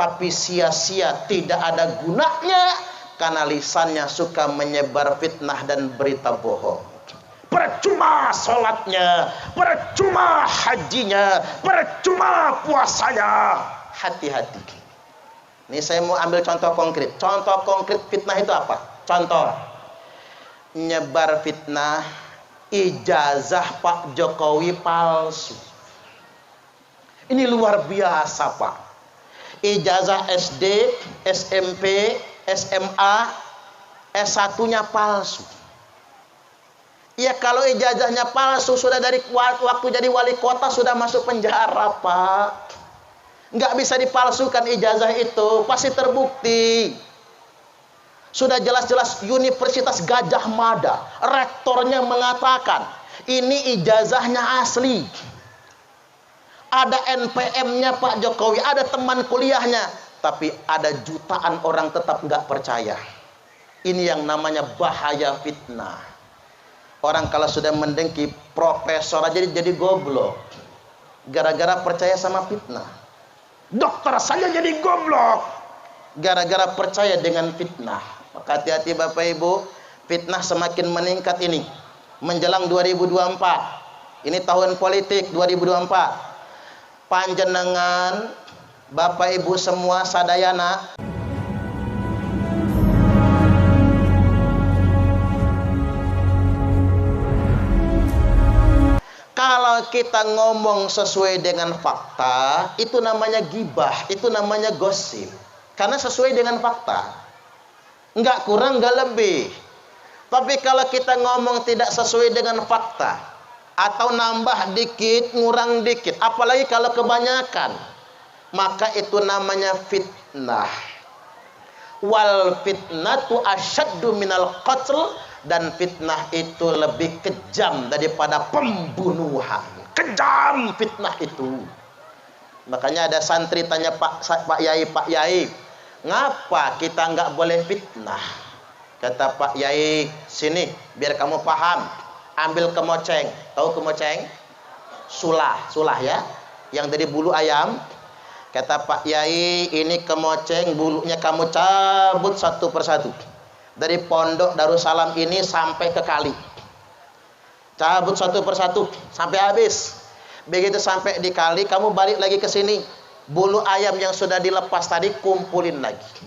tapi sia-sia, tidak ada gunanya, karena lisannya suka menyebar fitnah dan berita bohong. Percuma sholatnya, percuma hajinya, percuma puasanya. Hati-hati. Ini saya mau ambil contoh konkret. Contoh konkret fitnah itu apa? Contoh, nyebar fitnah ijazah Pak Jokowi palsu. Ini luar biasa, Pak. Ijazah SD, SMP, SMA, S1-nya palsu. Ya kalau ijazahnya palsu, sudah dari waktu jadi wali kota sudah masuk penjara, Pak. Nggak bisa dipalsukan ijazah itu, pasti terbukti. Sudah jelas-jelas Universitas Gadjah Mada, rektornya mengatakan, ini ijazahnya asli. Ada NPM-nya Pak Jokowi, ada teman kuliahnya. Tapi ada jutaan orang tetap nggak percaya. Ini yang namanya bahaya fitnah. Orang kalau sudah mendengki profesor aja jadi goblok. Gara-gara percaya sama fitnah. Dokter saja jadi goblok. Gara-gara percaya dengan fitnah. Maka hati-hati Bapak Ibu, fitnah semakin meningkat ini. Menjelang 2024. Ini tahun politik 2024. Panjenengan Bapak Ibu semua sadayana, kalau kita ngomong sesuai dengan fakta, itu namanya gibah, itu namanya gosip. Karena sesuai dengan fakta, nggak kurang nggak lebih. Tapi kalau kita ngomong tidak sesuai dengan fakta, atau nambah dikit, ngurang dikit, apalagi kalau kebanyakan, maka itu namanya fitnah. Wal fitnatu asyaddu minal qatl, dan fitnah itu lebih kejam daripada pembunuhan. Kejam fitnah itu. Makanya ada santri tanya Pak Yai, ngapa kita nggak boleh fitnah? Kata Pak Yai, sini biar kamu paham. Ambil kemoceng, tahu kemoceng? Sulah ya, yang dari bulu ayam. Kata Pak Yai, ini kemoceng, bulunya kamu cabut satu persatu. Dari pondok Darussalam ini sampai ke kali. Cabut satu persatu sampai habis. Begitu sampai di kali, kamu balik lagi ke sini. Bulu ayam yang sudah dilepas tadi kumpulin lagi.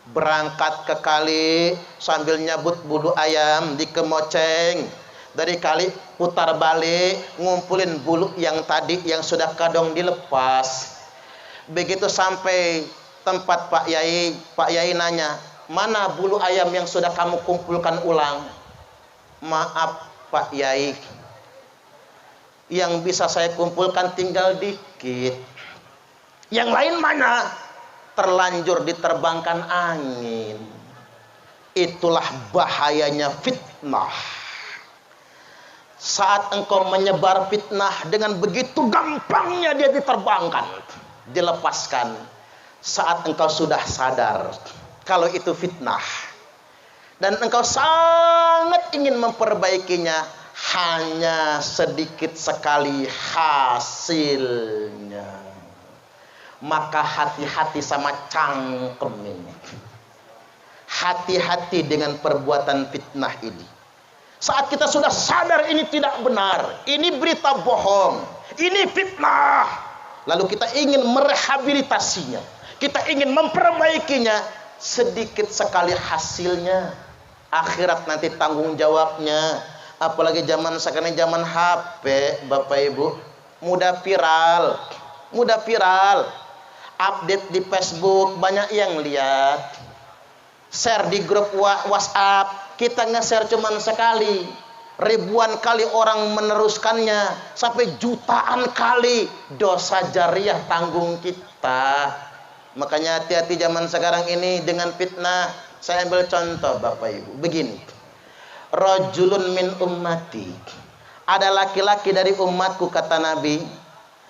Berangkat ke kali sambil nyabut bulu ayam di kemoceng. Dari kali putar balik, ngumpulin bulu yang tadi yang sudah kadang dilepas. Begitu sampai tempat Pak Yai nanya, mana bulu ayam yang sudah kamu kumpulkan ulang? Maaf Pak Yai, yang bisa saya kumpulkan tinggal dikit. Yang lain mana? Terlanjur diterbangkan angin. Itulah bahayanya fitnah. Saat engkau menyebar fitnah, dengan begitu gampangnya dia diterbangkan, dilepaskan. Saat engkau sudah sadar kalau itu fitnah, dan engkau sangat ingin memperbaikinya, hanya sedikit sekali hasilnya, maka hati-hati sama cangkem ini. Hati-hati dengan perbuatan fitnah ini. Saat kita sudah sadar ini tidak benar, ini berita bohong, ini fitnah, lalu kita ingin merehabilitasinya, kita ingin memperbaikinya, sedikit sekali hasilnya, akhirat nanti tanggung jawabnya. Apalagi zaman sekarang, zaman HP, Bapak Ibu, mudah viral, update di Facebook banyak yang lihat, share di grup WhatsApp, kita nge-share cuman sekali, ribuan kali orang meneruskannya, sampai jutaan kali, dosa jariah tanggung kita. Makanya hati-hati zaman sekarang ini dengan fitnah. Saya ambil contoh Bapak Ibu, begini. Rajulun min ummati, ada laki-laki dari umatku, kata Nabi,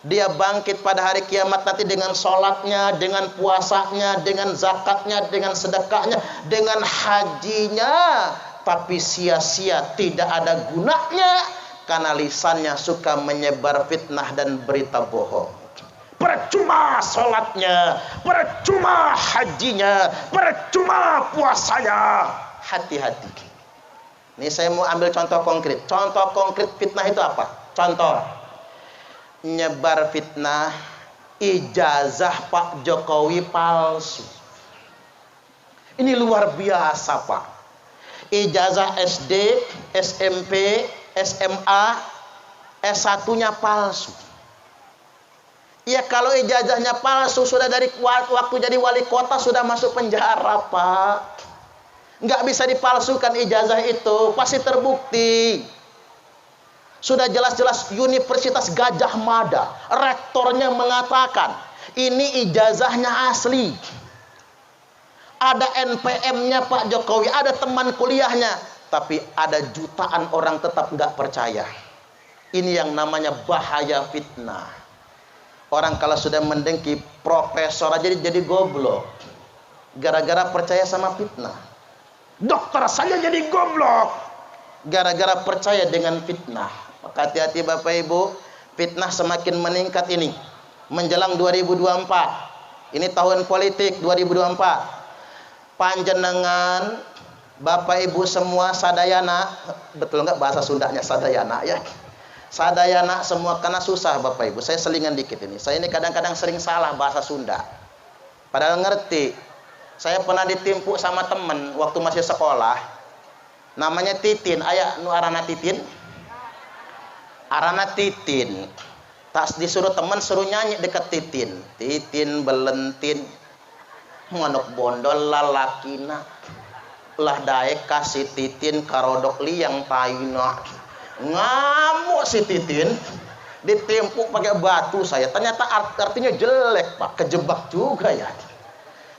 dia bangkit pada hari kiamat nanti dengan sholatnya, dengan puasanya, dengan zakatnya, dengan sedekahnya, dengan hajinya, tapi sia-sia, tidak ada gunanya, karena lisannya suka menyebar fitnah dan berita bohong. percuma sholatnya, percuma hajinya, percuma puasanya. Hati-hati. Ini saya mau ambil contoh konkret. Contoh konkret fitnah itu apa? Contoh, nyebar fitnah ijazah Pak Jokowi palsu. Ini luar biasa, Pak. Ijazah SD, SMP, SMA, S1-nya palsu. Ya kalau ijazahnya palsu, sudah dari waktu jadi wali kota sudah masuk penjara, Pak. Nggak bisa dipalsukan ijazah itu, pasti terbukti. Sudah jelas-jelas Universitas Gajah Mada, rektornya mengatakan, ini ijazahnya asli. Ada NPM-nya Pak Jokowi, ada teman kuliahnya. Tapi ada jutaan orang tetap nggak percaya. Ini yang namanya bahaya fitnah. Orang kalau sudah mendengki profesor aja jadi goblok. Gara-gara percaya sama fitnah. Dokter saja jadi goblok. Gara-gara percaya dengan fitnah. Maka hati-hati Bapak Ibu. Fitnah semakin meningkat ini. Menjelang 2024. Ini tahun politik 2024. Panjenengan Bapak Ibu semua sadayana, betul nggak bahasa Sundanya sadayana ya? Sadayana semua, karena susah Bapak Ibu. Saya selingan dikit ini. Saya ini kadang-kadang sering salah bahasa Sunda. Padahal ngerti. Saya pernah ditimpu sama temen waktu masih sekolah. Namanya Titin. Aya nu arana Titin? Arana Titin. Tak disuruh temen suruh nyanyi dekat Titin. Titin belentin. Manuk bondol lalakina. Lah daek kasih Titin karodok liang taina. Ngamuk si Titin, ditimpuk pakai batu saya. Ternyata artinya jelek, Pak. Kejebak juga ya.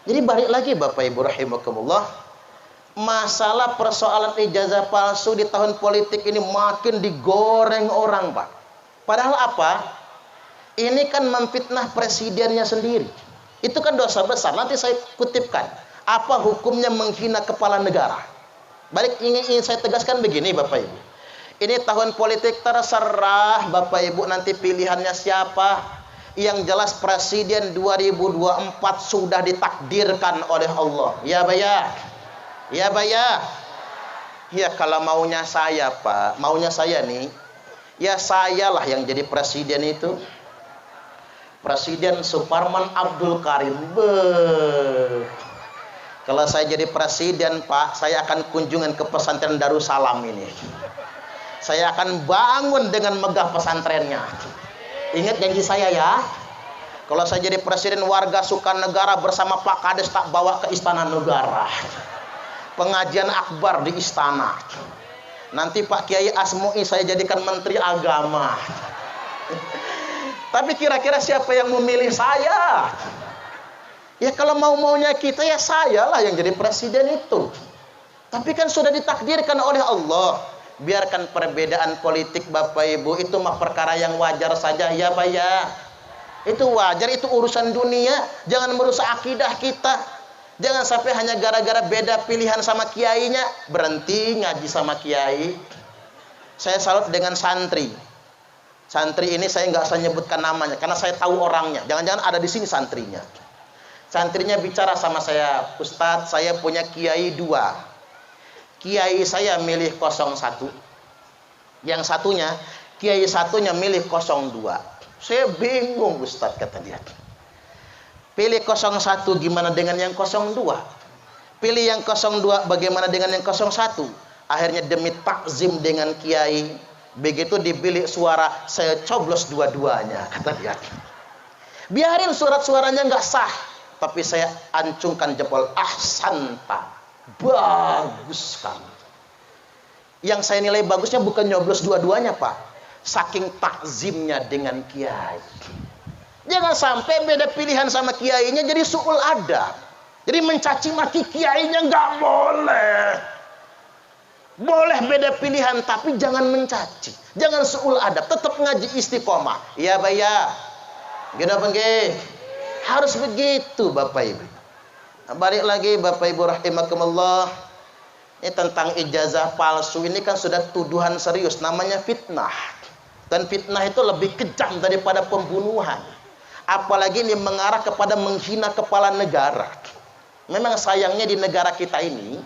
Jadi balik lagi Bapak Ibu rahimakumullah. Masalah persoalan ijazah palsu di tahun politik ini makin digoreng orang, Pak. Padahal apa? Ini kan memfitnah presidennya sendiri. Itu kan dosa besar. Nanti saya kutipkan. Apa hukumnya menghina kepala negara? Balik ingin saya tegaskan begini Bapak Ibu. Ini tahun politik, terserah Bapak Ibu nanti pilihannya siapa. Yang jelas presiden 2024 sudah ditakdirkan oleh Allah. Ya Baya. Ya Baya. Ya kalau maunya saya Pak, maunya saya nih, ya sayalah yang jadi presiden itu. Presiden Suparman Abdul Karim. Kalau saya jadi presiden Pak, saya akan kunjungan ke pesantren Darussalam ini. Saya akan bangun dengan megah pesantrennya. Ingat janji saya ya. Kalau saya jadi presiden, warga Sukanegara bersama Pak Kades tak bawa ke Istana Negara. Pengajian akbar di istana. Nanti Pak Kiai Asmu'i saya jadikan Menteri Agama. Tapi kira-kira siapa yang memilih saya? Ya kalau mau-maunya kita, ya saya lah yang jadi presiden itu. Tapi kan sudah ditakdirkan oleh Allah. Biarkan perbedaan politik Bapak Ibu, itu mah perkara yang wajar saja ya Pak ya. Itu wajar, itu urusan dunia. Jangan merusak akidah kita. Jangan sampai hanya gara-gara beda pilihan sama kiainya berhenti ngaji sama kiai. Saya salut dengan santri. Santri ini saya nggak usah nyebutkan namanya karena saya tahu orangnya. Jangan-jangan ada di sini santrinya. Santrinya bicara sama saya, Ustadz, saya punya kiai 2. Kiai saya milih 01. Yang satunya, kiai satunya milih 02. Saya bingung Ustadz, kata dia. Pilih 01 gimana dengan yang 02? Pilih yang 02 bagaimana dengan yang 01? Akhirnya demi takzim dengan kiai, begitu dibilik suara, saya coblos dua-duanya, kata dia. Biarin surat-suaranya nggak sah, tapi saya ancungkan jempol. Ahsanta, bagus kamu. Yang saya nilai bagusnya bukan nyoblos dua-duanya Pak, saking takzimnya dengan kiai. Jangan sampai beda pilihan sama kiainya jadi su'ul adab. Jadi mencaci maki kiainya nggak boleh. Boleh beda pilihan tapi jangan mencaci, jangan su'ul adab, tetap ngaji istiqomah. Iya Pak ya. Gini apa nggih? Harus begitu Bapak Ibu. Nah, balik lagi Bapak Ibu rahimakumullah. Ini tentang ijazah palsu ini kan sudah tuduhan serius, namanya fitnah. Dan fitnah itu lebih kejam daripada pembunuhan. apalagi ini mengarah kepada menghina kepala negara. Memang sayangnya di negara kita ini,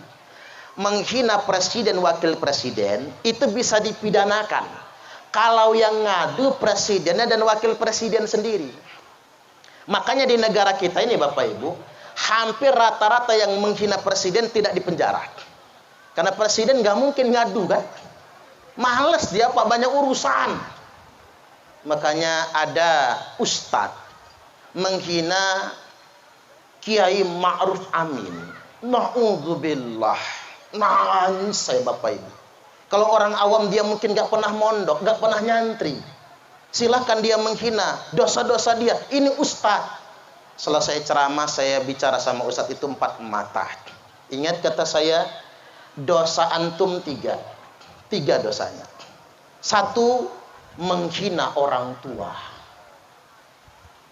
menghina presiden, wakil presiden, itu bisa dipidanakan kalau yang ngadu presidennya dan wakil presiden sendiri. Makanya di negara kita ini Bapak Ibu, hampir rata-rata yang menghina presiden tidak dipenjara. Karena presiden nggak mungkin ngadu kan. Males dia Pak, banyak urusan. Makanya ada ustadz menghina Kiai Ma'ruf Amin. Na'udzubillah. Nangis saya Bapak Ibu. Kalau orang awam dia mungkin gak pernah mondok, gak pernah nyantri. Silahkan dia menghina dosa-dosa dia. Ini ustadz. Selesai ceramah saya bicara sama ustadz itu 4 mata. Ingat kata saya, dosa antum 3. 3 dosanya. 1, menghina orang tua.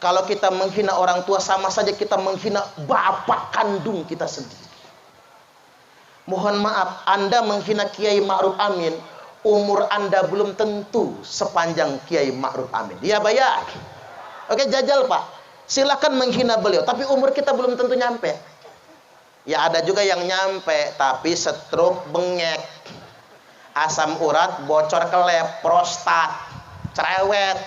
Kalau kita menghina orang tua, sama saja kita menghina bapak kandung kita sendiri. Mohon maaf, Anda menghina Kiai Ma'ruf Amin, umur Anda belum tentu sepanjang Kiai Ma'ruf Amin. Ya bayar. Oke, jajal Pak. Silakan menghina beliau, tapi umur kita belum tentu nyampe. Ya ada juga yang nyampe, tapi stroke, bengek, asam urat, bocor ke lab, prostat, cerewet.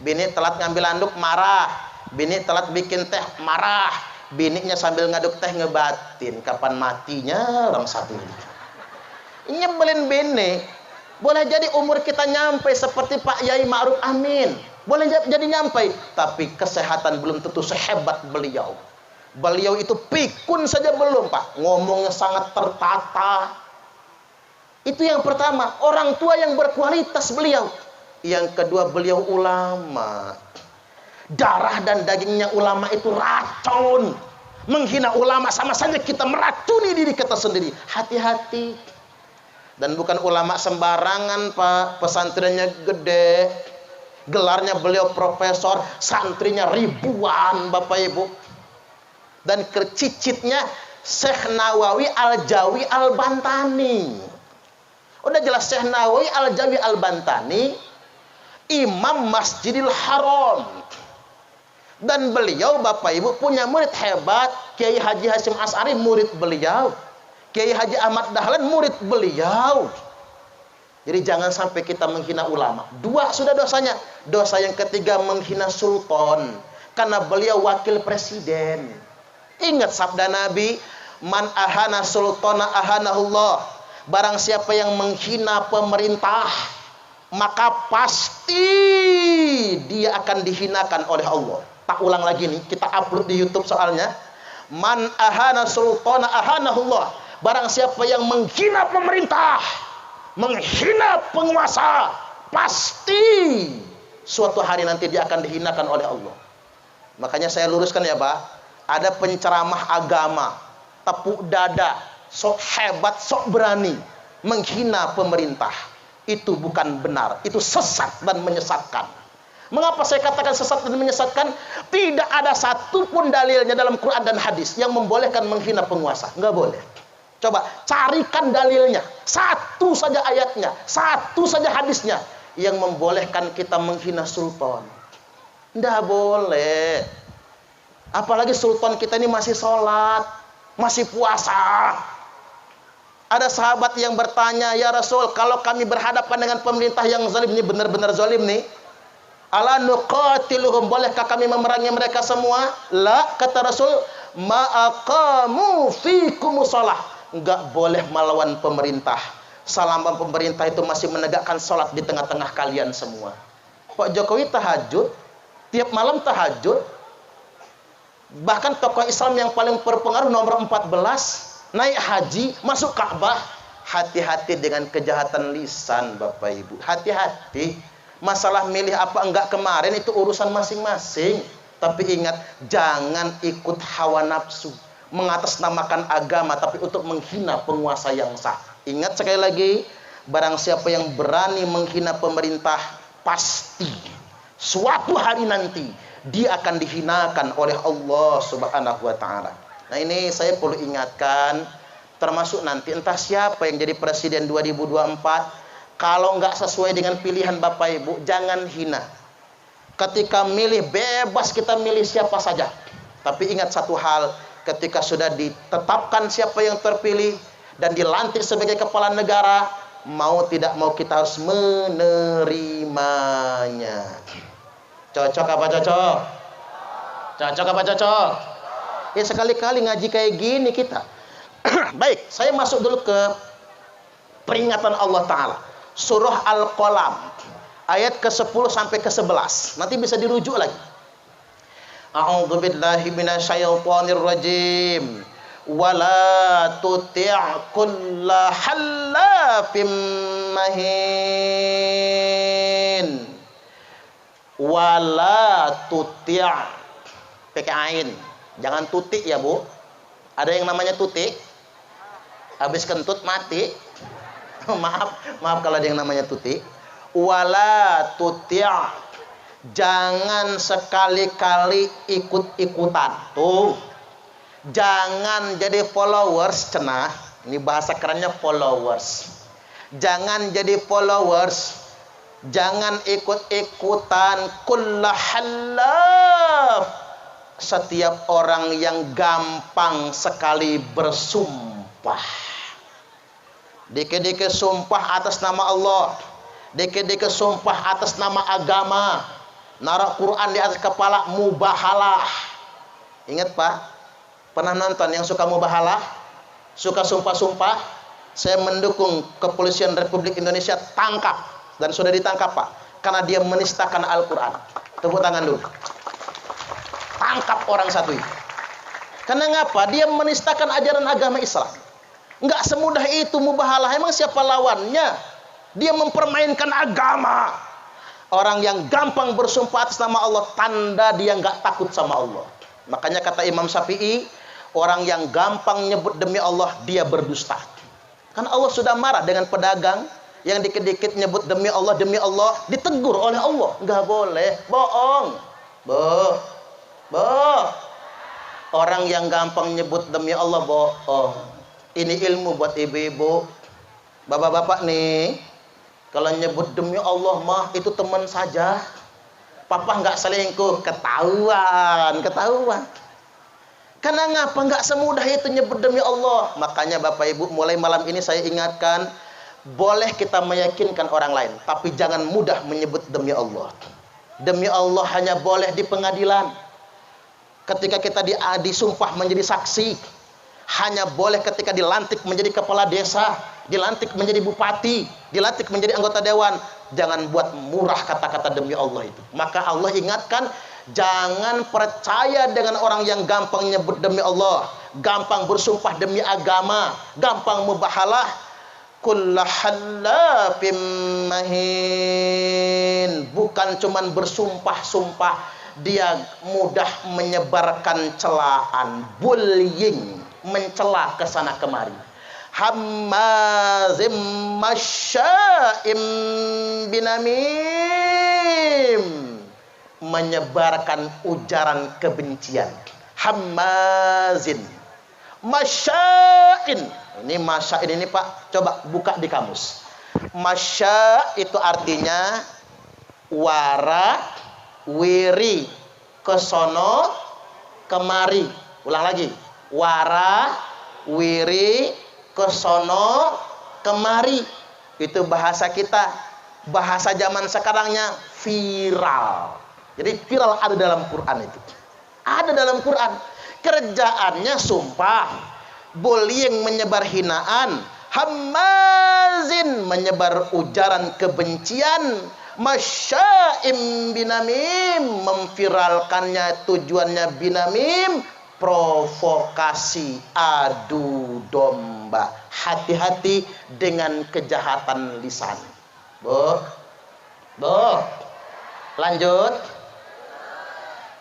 Bini telat ngambil anduk, marah. Bini telat bikin teh, marah. Bininya sambil ngaduk teh ngebatin. Kapan matinya orang satu ini. Nyebelin bini. Boleh jadi umur kita nyampe seperti Pak Yai Ma'ruf Amin. Boleh jadi nyampe. Tapi kesehatan belum tentu sehebat beliau. Beliau itu pikun saja belum Pak. Ngomongnya sangat tertata. Itu yang pertama. Orang tua yang berkualitas beliau. Yang kedua, beliau ulama. Darah dan dagingnya ulama itu racun. Menghina ulama sama saja kita meracuni diri kita sendiri. Hati-hati. Dan bukan ulama sembarangan Pak. Pesantrennya gede. Gelarnya beliau profesor. Santrinya ribuan Bapak Ibu. Dan kecicitnya Syekh Nawawi Al-Jawi Al-Bantani. Udah jelas Syekh Nawawi Al-Jawi Al-Bantani Imam Masjidil Haram. Dan beliau Bapak Ibu punya murid hebat. Kiai Haji Hasyim Asy'ari murid beliau. Kiai Haji Ahmad Dahlan murid beliau. Jadi jangan sampai kita menghina ulama. 2 sudah dosanya. Dosa yang ketiga menghina sultan. Karena beliau wakil presiden. Ingat sabda Nabi, man ahana sultana ahanahullah. Barang siapa yang menghina pemerintah, maka pasti dia akan dihinakan oleh Allah. Tak ulang lagi nih, kita upload di YouTube soalnya. Man ahana sultana ahanahullah. Barang siapa yang menghina pemerintah, menghina penguasa, pasti suatu hari nanti dia akan dihinakan oleh Allah. Makanya saya luruskan ya Pak, ada penceramah agama, tepuk dada, sok hebat, sok berani, menghina pemerintah. Itu bukan benar, itu sesat dan menyesatkan. Mengapa saya katakan sesat dan menyesatkan? Tidak ada satupun dalilnya dalam Quran dan hadis yang membolehkan menghina penguasa. Nggak boleh. Coba carikan dalilnya, satu saja ayatnya, satu saja hadisnya yang membolehkan kita menghina sultan. Nggak boleh. Apalagi sultan kita ini masih sholat, masih puasa. Ada sahabat yang bertanya, ya Rasul, kalau kami berhadapan dengan pemerintah yang zalim, ini benar-benar zalim nih, ala nuqatiluhum, bolehkah kami memerangi mereka semua? La, kata Rasul, ma'aqamu fikumus shalah. Enggak boleh melawan pemerintah selama pemerintah itu masih menegakkan sholat di tengah-tengah kalian semua. Pak Jokowi tahajud, tiap malam tahajud. Bahkan tokoh Islam yang paling berpengaruh nomor 14 naik haji, masuk Ka'bah. Hati-hati dengan kejahatan lisan Bapak Ibu. Hati-hati. Masalah milih apa enggak kemarin itu urusan masing-masing. Tapi ingat, jangan ikut hawa nafsu, mengatasnamakan agama tapi untuk menghina penguasa yang sah. Ingat sekali lagi, barang siapa yang berani menghina pemerintah, pasti suatu hari nanti dia akan dihinakan oleh Allah Subhanahu wa taala. Nah, ini saya perlu ingatkan, termasuk nanti entah siapa yang jadi presiden 2024, kalau nggak sesuai dengan pilihan Bapak Ibu, jangan hina. Ketika milih bebas kita milih siapa saja. Tapi ingat satu hal, ketika sudah ditetapkan siapa yang terpilih dan dilantik sebagai kepala negara, mau tidak mau kita harus menerimanya. Cocok apa cocok? Cocok apa cocok? Ya sekali-kali ngaji kayak gini kita. Baik, saya masuk dulu ke peringatan Allah Ta'ala. Surah Al-Qalam ayat ke-10 sampai ke-11. Nanti bisa dirujuk lagi. A'udzu billahi minasyaitonir rajim. Wala tuti' kulla hallafim mahin. Wala tuti', pakai ain. Jangan tutik ya, Bu. Ada yang namanya tutik. Habis kentut mati. maaf kalau ada yang namanya tutik. Wala tuti', jangan sekali-kali ikut-ikutan. Tuh. Jangan jadi followers, cenah. Ini bahasa kerennya followers. Jangan jadi followers. Jangan ikut-ikutan kullahallaf, setiap orang yang gampang sekali bersumpah. Dikit-dikit sumpah atas nama Allah, dikit-dikit sumpah atas nama agama, naruh Quran di atas kepala, mubahalah. Ingat Pak, pernah nonton yang suka mubahalah, suka sumpah-sumpah? Saya mendukung kepolisian Republik Indonesia tangkap, dan sudah ditangkap Pak, karena dia menistakan Al-Quran. Tepuk tangan dulu. Tangkap orang satu itu. Karena ngapa? Dia menistakan ajaran agama Islam. Enggak semudah itu mubahalah. Emang siapa lawannya? Dia mempermainkan agama. Orang yang gampang bersumpah atas nama Allah, tanda dia enggak takut sama Allah. Makanya kata Imam Syafi'i, orang yang gampang nyebut demi Allah, dia berdusta. Kan Allah sudah marah dengan pedagang yang dikit-dikit nyebut demi Allah, ditegur oleh Allah. Enggak boleh, bohong. Orang yang gampang nyebut demi Allah bohong. Ini ilmu buat ibu-ibu, bapak-bapak nih. Kalau nyebut demi Allah mah itu teman saja. Papa nggak selingkuh, ketahuan. Karena ngapa nggak semudah itu nyebut demi Allah. Makanya bapak ibu, mulai malam ini saya ingatkan, boleh kita meyakinkan orang lain, tapi jangan mudah menyebut demi Allah. Demi Allah hanya boleh di pengadilan. Ketika kita disumpah menjadi saksi. Hanya boleh ketika dilantik menjadi kepala desa, dilantik menjadi bupati, dilantik menjadi anggota dewan. Jangan buat murah kata-kata demi Allah itu. Maka Allah ingatkan, jangan percaya dengan orang yang gampang nyebut demi Allah, gampang bersumpah demi agama, gampang mubahalah. Kullahallafim mahin. Bukan cuman bersumpah-sumpah, dia mudah menyebarkan celaan, bullying, mencela ke sana kemari. Hammazim masya'im binamim, menyebarkan ujaran kebencian. Hammazin masya'in. Ini masya'in ini Pak, coba buka di kamus. Masya' itu artinya wara wiri, kesono kemari. Ulang lagi. Wara wiri kesono kemari. Itu bahasa kita. Bahasa zaman sekarangnya viral. Jadi viral ada dalam Quran itu. Ada dalam Quran. Kerjaannya sumpah, bullying, menyebar hinaan, hammazin, menyebar ujaran kebencian, masya'im binamim, memviralkannya, tujuannya binamim, provokasi, adu domba. Hati-hati dengan kejahatan lisan. Bu, lanjut.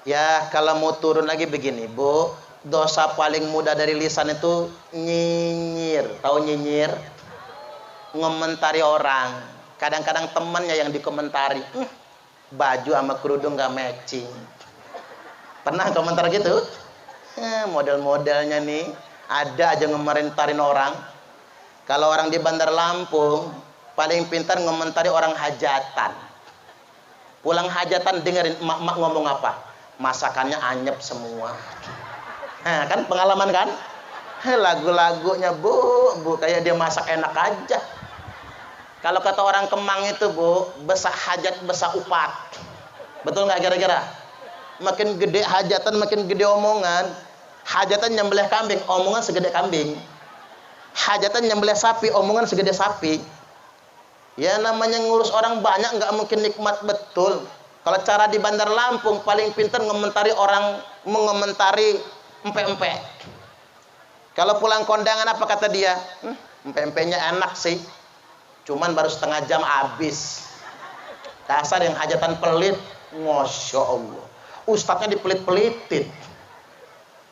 Ya, kalau mau turun lagi begini, Bu. Dosa paling mudah dari lisan itu nyinyir. Tahu nyinyir? Ngomentari orang. Kadang-kadang temannya yang dikomentari. Baju sama kerudung gak matching. Pernah komentar gitu? Model-modelnya nih. Ada aja ngomentarin orang. Kalau orang di Bandar Lampung, paling pintar ngomentari orang hajatan. Pulang hajatan dengerin emak-emak ngomong apa? Masakannya anyep semua. Nah, kan pengalaman kan? Lagu-lagunya bu kayak dia masak enak aja. Kalau kata orang Kemang itu bu, besar hajat besar upat. Betul nggak kira-kira? Makin gede hajatan makin gede omongan. Hajatan nyembelih kambing, omongan segede kambing. Hajatan nyembelih sapi, omongan segede sapi. Ya namanya ngurus orang banyak nggak mungkin nikmat betul. Kalau cara di Bandar Lampung paling pintar mengomentari empe-empe. Kalau pulang kondangan apa kata dia? Empe-empenya enak sih. Cuman baru setengah jam habis. Dasar yang hajatan pelit. Masya Allah. Ustadznya dipelit-pelitin.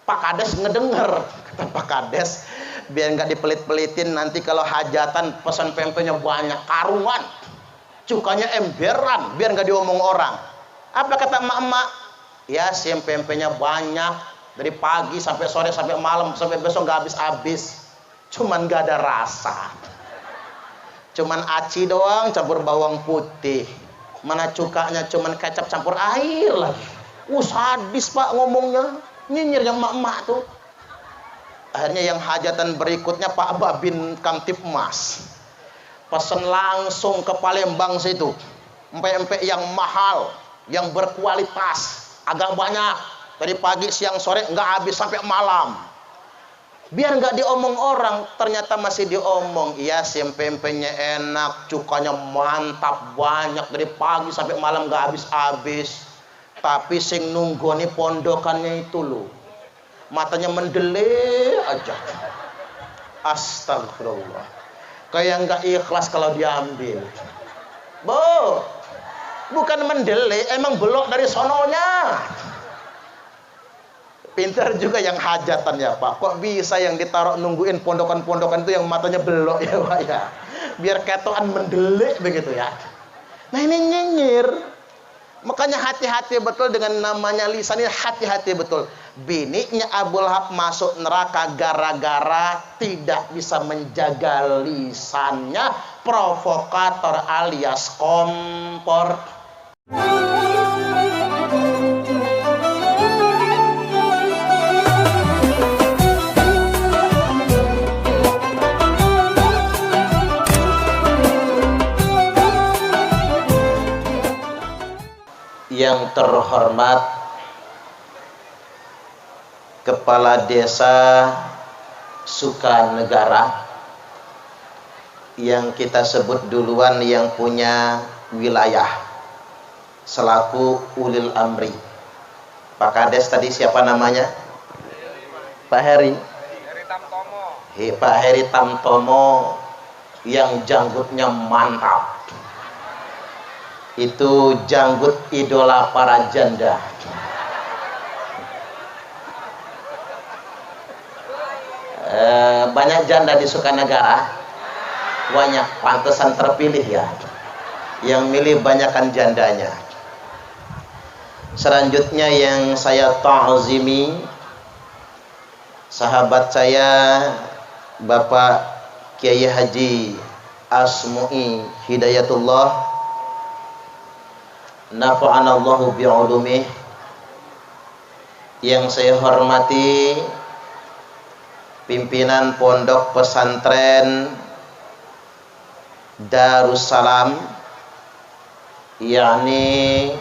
Pak Kades ngedenger. Kata Pak Kades, biar nggak dipelit-pelitin nanti kalau hajatan pesan pempenya banyak karuan. Cukanya emberan biar nggak diomong orang. Apa kata emak-emak? Ya si pempenya banyak. Dari pagi sampai sore sampai malam sampai besok nggak habis-habis. Cuman nggak ada rasa. Cuman aci doang campur bawang putih. Mana cukanya cuman kecap campur air lagi. Sadis pak ngomongnya. Nyinyir yang emak-emak tuh. Akhirnya yang hajatan berikutnya Pak Babin Kamtipmas. Pesen langsung ke Palembang situ. Empe-empe yang mahal, yang berkualitas, agak banyak. Dari pagi, siang, sore nggak habis sampai malam. Biar nggak diomong orang, ternyata masih diomong. Iya, si empe-empenya enak, cukanya mantap, banyak dari pagi sampai malam nggak habis-habis. Tapi sing nunggoni pondokannya itu loh, matanya mendelik aja. Astagfirullah. Kayak nggak ikhlas kalau diambil. Bukan mendelik, emang belok dari sononya. Pintar juga yang hajatan ya Pak. Kok bisa yang ditaruh nungguin pondokan-pondokan itu yang matanya belok ya Pak ya. Biar ketoan mendelik begitu ya. Nah ini nyinyir. Makanya hati-hati betul dengan namanya lisan ini, hati-hati betul. Bininya Abu Lahab masuk neraka gara-gara tidak bisa menjaga lisannya. Provokator alias kompor. Yang terhormat Kepala Desa Sukanegara, yang kita sebut duluan yang punya wilayah selaku ulil amri. Pak Kades tadi siapa namanya? Pak Heri. Pak Heri Tamtomo yang janggutnya mantap. Itu janggut idola para janda. Banyak janda di Sukanegara. Banyak, pantesan terpilih ya. Yang milih banyakan jandanya. Selanjutnya yang saya ta'zimi, sahabat saya Bapak Kiai Haji Asmu'i Hidayatullah, nafa'anallahu bi'ulumih. Yang saya hormati pimpinan Pondok Pesantren Darussalam, yakni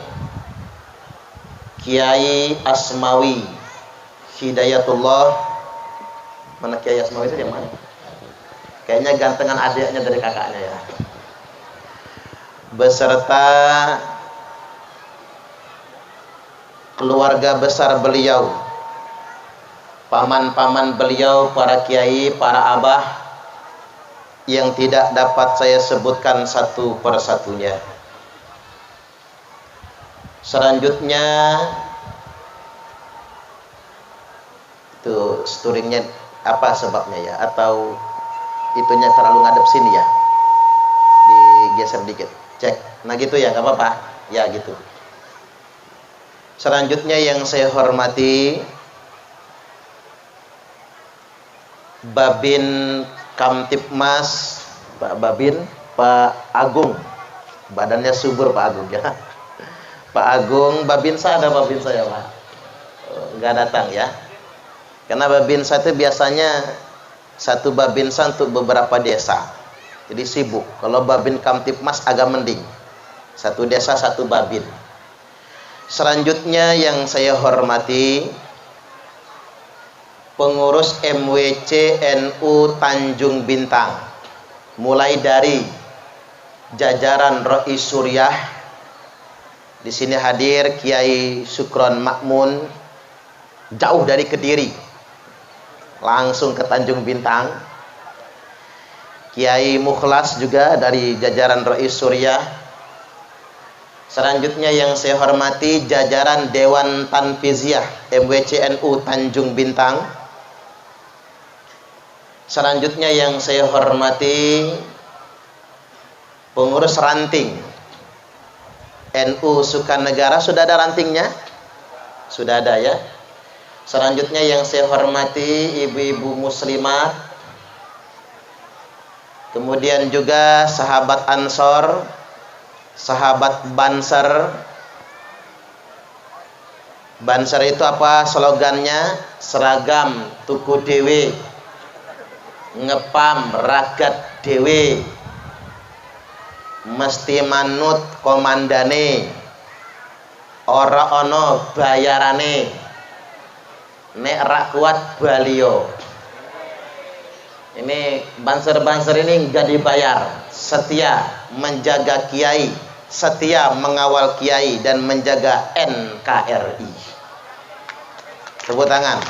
Kiai Asmawi Hidayatullah. Mana Kiai Asmawi itu yang mana? Kayaknya gantengan adiknya dari kakaknya ya. Beserta keluarga besar beliau, paman-paman beliau, para kiai, para abah yang tidak dapat saya sebutkan satu persatunya. Selanjutnya itu sturingnya apa sebabnya ya, atau itunya terlalu ngadep sini ya, digeser dikit, cek. Nah gitu ya, nggak apa-apa ya gitu. Selanjutnya yang saya hormati Babin Kamtipmas, Pak Babin, Pak Agung. Badannya subur Pak Agung ya. Pak Agung, Babinsa ada Babinsa ya Pak? Nggak datang ya? Karena Babinsa itu biasanya satu Babinsa untuk beberapa desa. Jadi sibuk. Kalau Babin Kamtipmas agak mending. Satu desa satu Babin. Selanjutnya yang saya hormati pengurus MWC NU Tanjung Bintang. Mulai dari jajaran Rois Suryah. Di sini hadir Kiai Sukron Makmun, jauh dari Kediri, langsung ke Tanjung Bintang. Kiai Mukhlas juga dari jajaran Rois Suryah. Selanjutnya yang saya hormati jajaran Dewan Tanfiziyah MWC NU Tanjung Bintang. Selanjutnya yang saya hormati pengurus ranting NU Sukanegara. Sudah ada rantingnya? Sudah ada ya. Selanjutnya yang saya hormati ibu-ibu muslimat, kemudian juga sahabat Ansor, sahabat Banser. Banser itu apa slogannya? Seragam tuku dewe, ngepam ragat dewe, mesti manut komandane, ora ono bayarane, nek rak kuat balio. Ini banser-banser ini enggak dibayar, setia menjaga kiai, setia mengawal kiai dan menjaga NKRI. Tepuk tangan.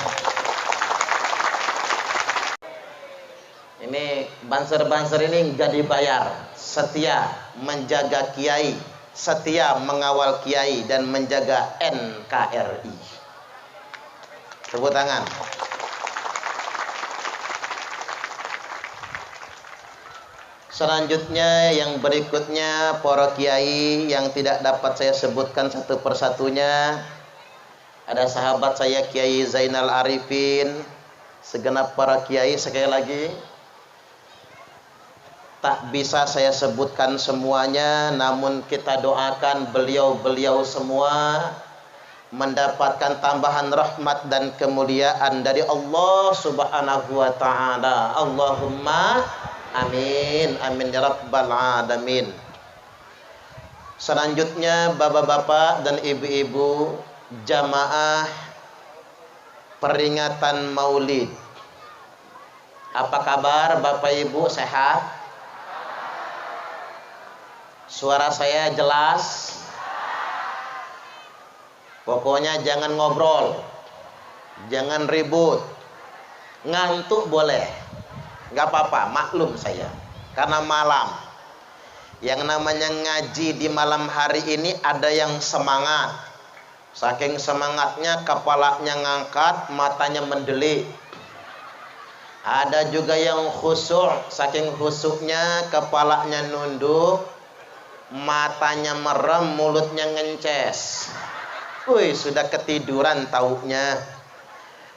Ini banser-banser ini enggak dibayar, setia menjaga kiai, setia mengawal kiai dan menjaga NKRI. Tepuk tangan. Selanjutnya yang berikutnya para kiai yang tidak dapat saya sebutkan satu persatunya. Ada sahabat saya Kiai Zainal Arifin, segenap para kiai sekali lagi tak bisa saya sebutkan semuanya, namun kita doakan beliau-beliau semua mendapatkan tambahan rahmat dan kemuliaan dari Allah Subhanahu wa taala. Allahumma amin, amin ya rabbal alamin. Selanjutnya bapak-bapak dan ibu-ibu jamaah peringatan Maulid. Apa kabar Bapak Ibu, sehat? Suara saya jelas? Pokoknya jangan ngobrol, jangan ribut, ngantuk boleh, nggak apa-apa, maklum saya. Karena malam, yang namanya ngaji di malam hari ini ada yang semangat, saking semangatnya kepalanya ngangkat, matanya mendelik. Ada juga yang khusyuk, saking khusyuknya kepalanya nunduk, matanya merem, mulutnya ngences. Wih, sudah ketiduran taunya.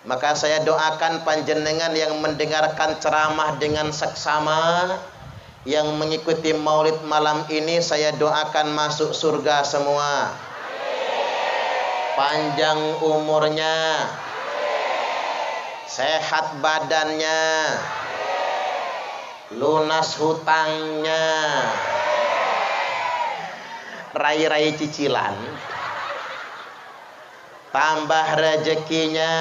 Maka saya doakan panjenengan yang mendengarkan ceramah dengan seksama, yang mengikuti maulid malam ini, saya doakan masuk surga semua. Panjang umurnya, sehat badannya, lunas hutangnya, rai-rai cicilan, tambah rezekinya,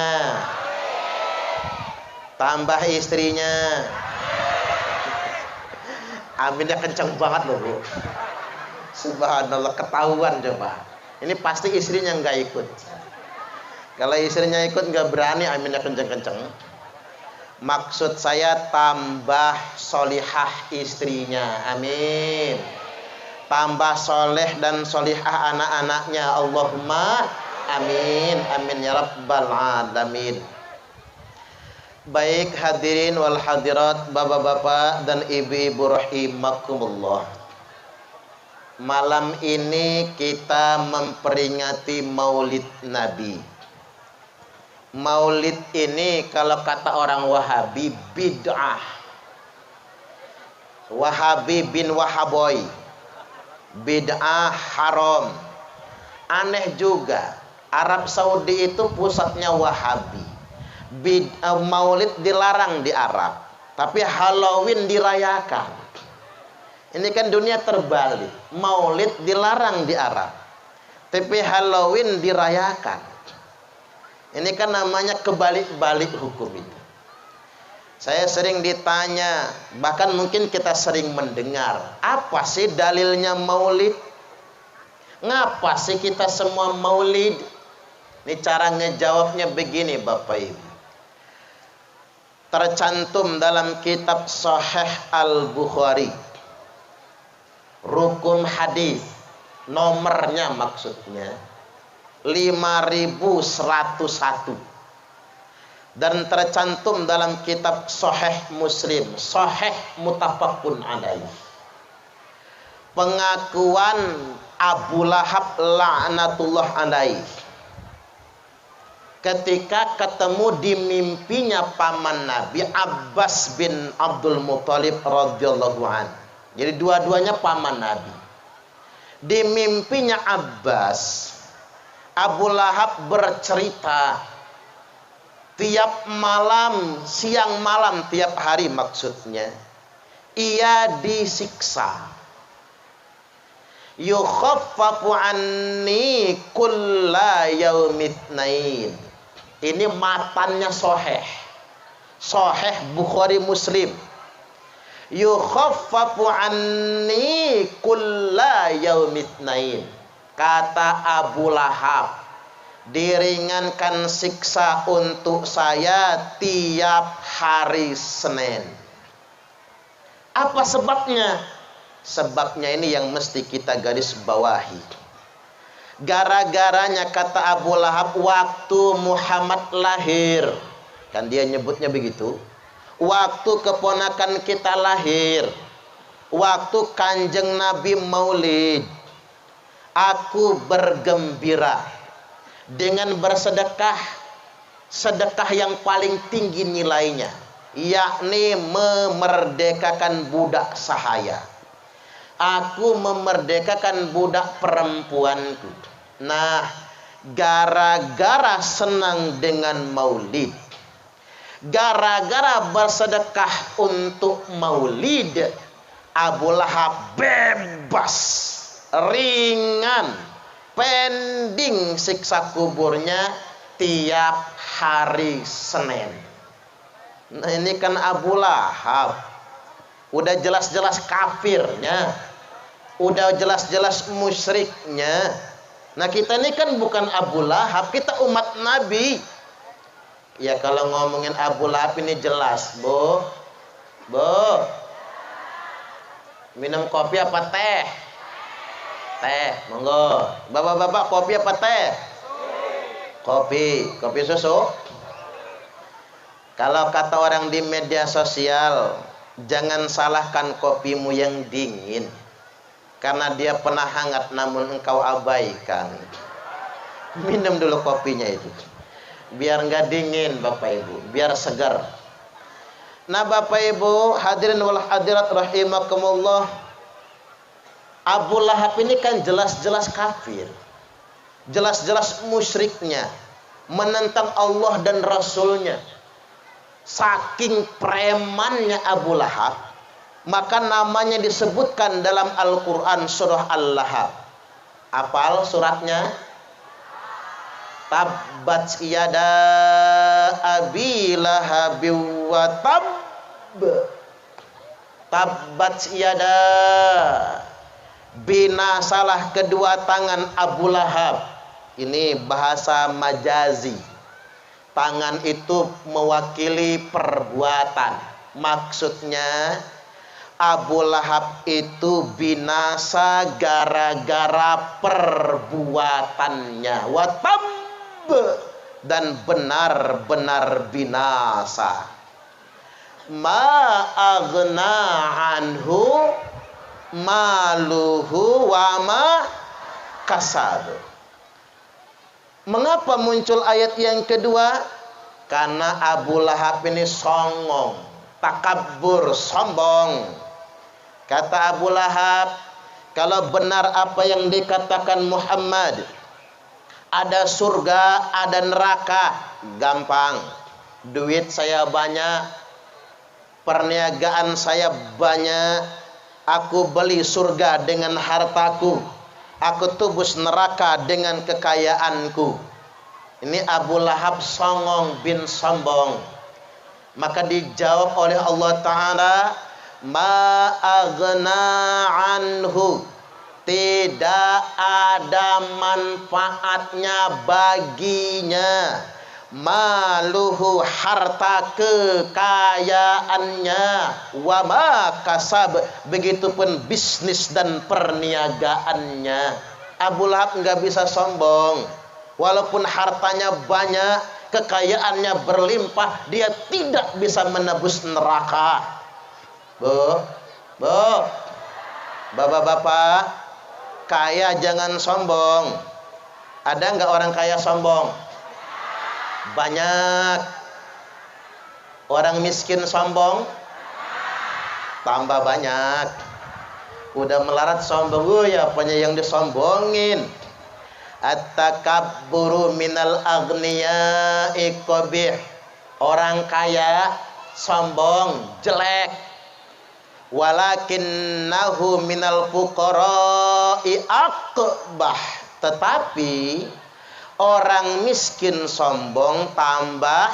tambah istrinya. Aminnya kenceng banget loh Bu. Subhanallah, ketahuan coba. Ini pasti istrinya nggak ikut. Kalau istrinya ikut nggak berani aminnya kenceng-kenceng. Maksud saya tambah solihah istrinya. Amin. Tambah soleh dan solihah anak-anaknya. Allahumma amin, amin ya rabbal alamin. Baik hadirin wal hadirat, bapak-bapak dan ibu-ibu rahimakumullah. Malam ini kita memperingati Maulid Nabi. Maulid ini kalau kata orang Wahabi bid'ah. Wahabi bin Wahaboy, bid'ah haram. Aneh juga, Arab Saudi itu pusatnya Wahabi. Maulid dilarang di Arab, tapi Halloween dirayakan. Ini kan dunia terbalik. Maulid dilarang di Arab, tapi Halloween dirayakan. Ini kan namanya kebalik-balik hukum itu. Saya sering ditanya, bahkan mungkin kita sering mendengar, apa sih dalilnya maulid? Ngapa sih kita semua maulid? Ini cara ngejawabnya begini Bapak Ibu. Tercantum dalam kitab Sahih Al-Bukhari, rukun hadis, nomornya maksudnya 5101. Dan tercantum dalam kitab Sahih Muslim, Sahih muttafaqun alaih. Pengakuan Abu Lahab laknatullah alaih ketika ketemu di mimpinya paman Nabi Abbas bin Abdul Muthalib radhiyallahu an. Jadi dua-duanya paman Nabi. Di mimpinya Abbas, Abu Lahab bercerita tiap malam, siang malam, tiap hari maksudnya, ia disiksa. Yukhaffafu anni kulla yaumitsnain. Ini matannya Sahih. Sahih Bukhari Muslim. Yukhaffafu anni kulla yaumitsnain. Kata Abu Lahab, diringankan siksa untuk saya tiap hari Senin. Apa sebabnya? Sebabnya ini yang mesti kita garis bawahi. Gara-garanya kata Abu Lahab, waktu Muhammad lahir, kan dia nyebutnya begitu, waktu keponakan kita lahir, waktu Kanjeng Nabi maulid, aku bergembira dengan bersedekah, sedekah yang paling tinggi nilainya, yakni memerdekakan budak sahaya. Aku memerdekakan budak perempuanku. Nah, gara-gara senang dengan maulid, gara-gara bersedekah untuk maulid, Abu Lahab bebas, ringan, pending siksa kuburnya tiap hari Senin. Nah, ini kan Abu Lahab, udah jelas-jelas kafirnya, udah jelas-jelas musyriknya. Nah, kita ini kan bukan Abu Lahab, kita umat Nabi. Ya kalau ngomongin Abu Lahab ini jelas, Bu. Minum kopi apa teh? Teh, monggo. Bapak-bapak kopi apa teh? Kopi susu. Kalau kata orang di media sosial, jangan salahkan kopimu yang dingin, karena dia pernah hangat namun engkau abaikan. Minum dulu kopinya itu, biar nggak dingin Bapak Ibu, biar segar. Nah Bapak Ibu hadirin wal hadirat rahimakumullah, Abu Lahab ini kan jelas-jelas kafir, jelas-jelas musyriknya, menentang Allah dan Rasulnya. Saking premannya Abu Lahab, maka namanya disebutkan dalam Al-Quran surah Al-Lahab. Apal suratnya? Tabbat yada abi lahabi wa tab. Tabbat yada, binasalah kedua tangan Abu Lahab. Ini bahasa majazi. Tangan itu mewakili perbuatan. Maksudnya Abu Lahab itu binasa gara-gara perbuatannya. Watab, dan benar-benar binasa. Ma aghna anhu maluhu wa ma kasab. Mengapa muncul ayat yang kedua? Karena Abu Lahab ini songong, takabur, sombong. Kata Abu Lahab, kalau benar apa yang dikatakan Muhammad, Ada surga, ada neraka. Gampang. Duit saya banyak, perniagaan saya banyak, aku beli surga dengan hartaku, aku tubus neraka dengan kekayaanku. Ini Abu Lahab songong bin sombong. Maka dijawab oleh Allah Ta'ala, ma aghna anhu, tidak ada manfaatnya baginya, maluhu, harta kekayaannya, wa ma kasab, begitupun bisnis dan perniagaannya. Abu Lahab nggak bisa sombong, walaupun hartanya banyak, kekayaannya berlimpah, dia tidak bisa menebus neraka. Bapak-bapak, kaya jangan sombong. Ada nggak orang kaya sombong? Banyak. Orang miskin sombong? Tambah banyak. Udah melarat sombong, ya apanya yang disombongin. At-takabburu minal aghniya'i qabih. Orang kaya sombong, jelek. Walakinnahu minal fuqara'i aqbah. Tetapi orang miskin sombong tambah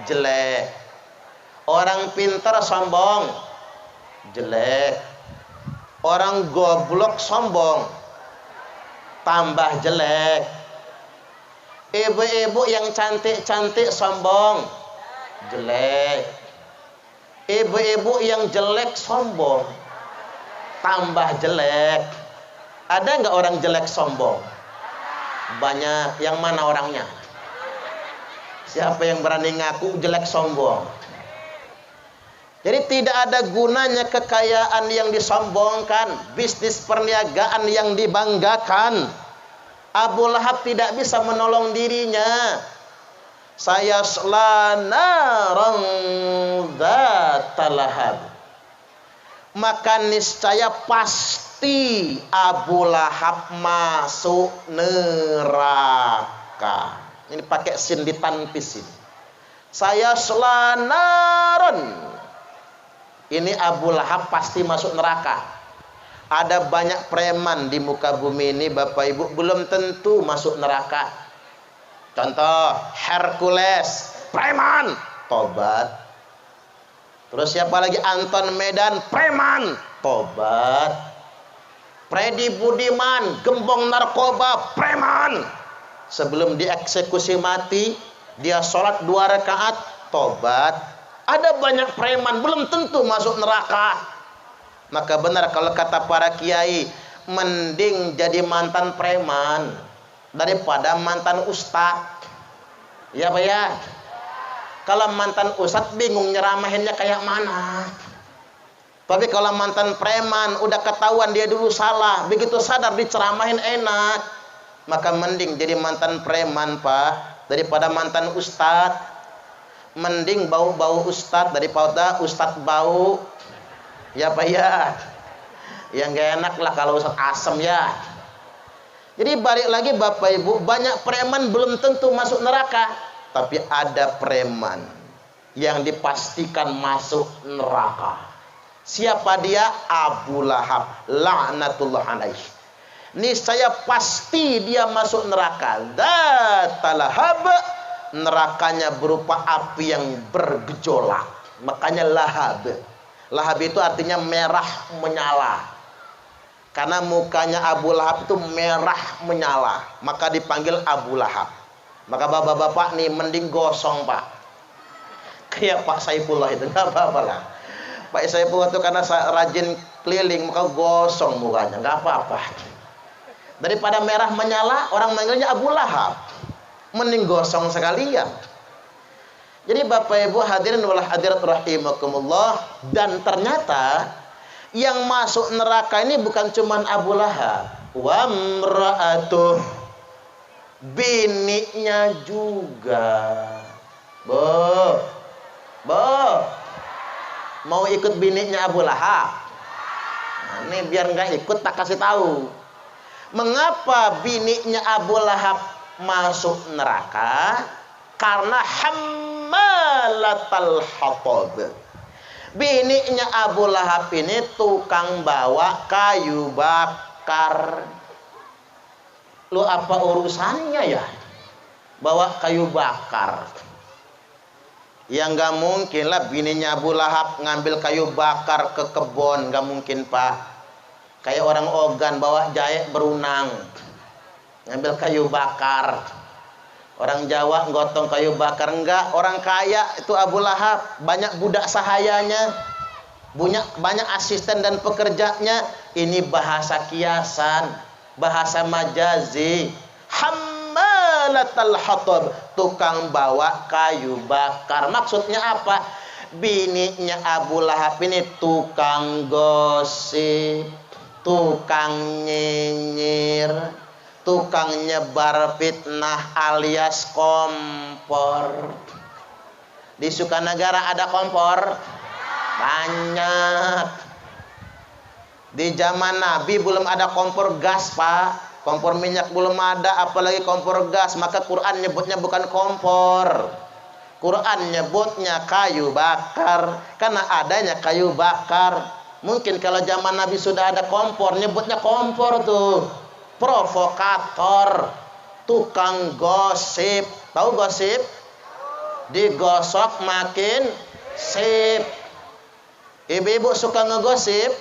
jelek. Orang pintar sombong jelek. Orang goblok sombong tambah jelek. Ibu-ibu yang cantik-cantik sombong jelek. Ibu-ibu yang jelek sombong tambah jelek. Ada nggak orang jelek sombong? Banyak. Yang mana orangnya? Siapa yang berani ngaku jelek sombong? Jadi tidak ada gunanya kekayaan yang disombongkan, bisnis perniagaan yang dibanggakan. Abu Lahab tidak bisa menolong dirinya. Saya naran dzatal lahab. Maka niscaya pasti Abu Lahab masuk neraka. Ini pakai sin ditanpis ini. Saya naran. Ini Abu Lahab pasti masuk neraka. Ada banyak preman di muka bumi ini, Bapak Ibu, belum tentu masuk neraka. Contoh, Hercules, preman, tobat. Terus siapa lagi? Anton Medan, preman, tobat. Freddy Budiman, gembong narkoba, preman. Sebelum dieksekusi mati, dia sholat 2 rakaat, tobat. Ada banyak preman, belum tentu masuk neraka. Maka benar kalau kata para kiai, mending jadi mantan preman daripada mantan ustadz. Ya Pak ya. Kalau mantan ustadz bingung nyeramahinnya kayak mana. Tapi kalau mantan preman udah ketahuan dia dulu salah, begitu sadar diceramahin enak. Maka mending jadi mantan preman Pak daripada mantan ustadz. Mending bau-bau ustadz daripada ustadz bau. Ya Pak ya. Yang gak enak lah kalau ustadz asem ya. Jadi balik lagi Bapak Ibu, banyak preman belum tentu masuk neraka. Tapi ada preman yang dipastikan masuk neraka. Siapa dia? Abu Lahab, laknatullah alaih. Niscaya pasti dia masuk neraka. Dzatal lahab. Nerakanya berupa api yang bergejolak. Makanya lahab. Lahab itu artinya merah menyala. Karena mukanya Abu Lahab itu merah menyala, maka dipanggil Abu Lahab. Maka bapak-bapak nih mending gosong Pak. Kayak Pak Saifullah itu, nggak apa-apa lah. Pak Saifullah itu karena rajin keliling, maka gosong mukanya, nggak apa-apa. Daripada merah menyala, orang manggilnya Abu Lahab. Mending gosong sekalian. Jadi Bapak Ibu hadirin wal hadirat rahimakumullah, dan ternyata yang masuk neraka ini bukan cuman Abu Lahab, wa mra'atuh, bininya juga. Mau ikut bininya Abu Lahab? Nah, ini biar nggak ikut tak kasih tahu. Mengapa bininya Abu Lahab masuk neraka karena hammalatal hatab. Bininya Abu Lahab ini tukang bawa kayu bakar. Lu apa urusannya ya bawa kayu bakar? Ya nggak mungkin lah bininya Abu Lahab ngambil kayu bakar ke kebun, nggak mungkin Pak. Kayak orang Ogan bawa jahe berunang, ngambil kayu bakar. Orang Jawa gotong kayu bakar, enggak. Orang kaya itu Abu Lahab, banyak budak sahayanya, banyak asisten dan pekerjanya. Ini bahasa kiasan, bahasa majazi. Hammalatal hatab, tukang bawa kayu bakar. Maksudnya apa? Bininya Abu Lahab ini tukang gosip, tukang nyinyir, tukang nyebar fitnah alias kompor. Di Sukanagara ada kompor? Banyak. Di zaman Nabi belum ada kompor gas, Pak. Kompor minyak belum ada, apalagi kompor gas. Maka Quran nyebutnya bukan kompor. Quran nyebutnya kayu bakar. Karena adanya kayu bakar. Mungkin kalau zaman Nabi sudah ada kompor, nyebutnya kompor tuh. Provokator, tukang gosip. Tahu gosip? Digosok makin sip. Ibu-ibu suka ngegosip?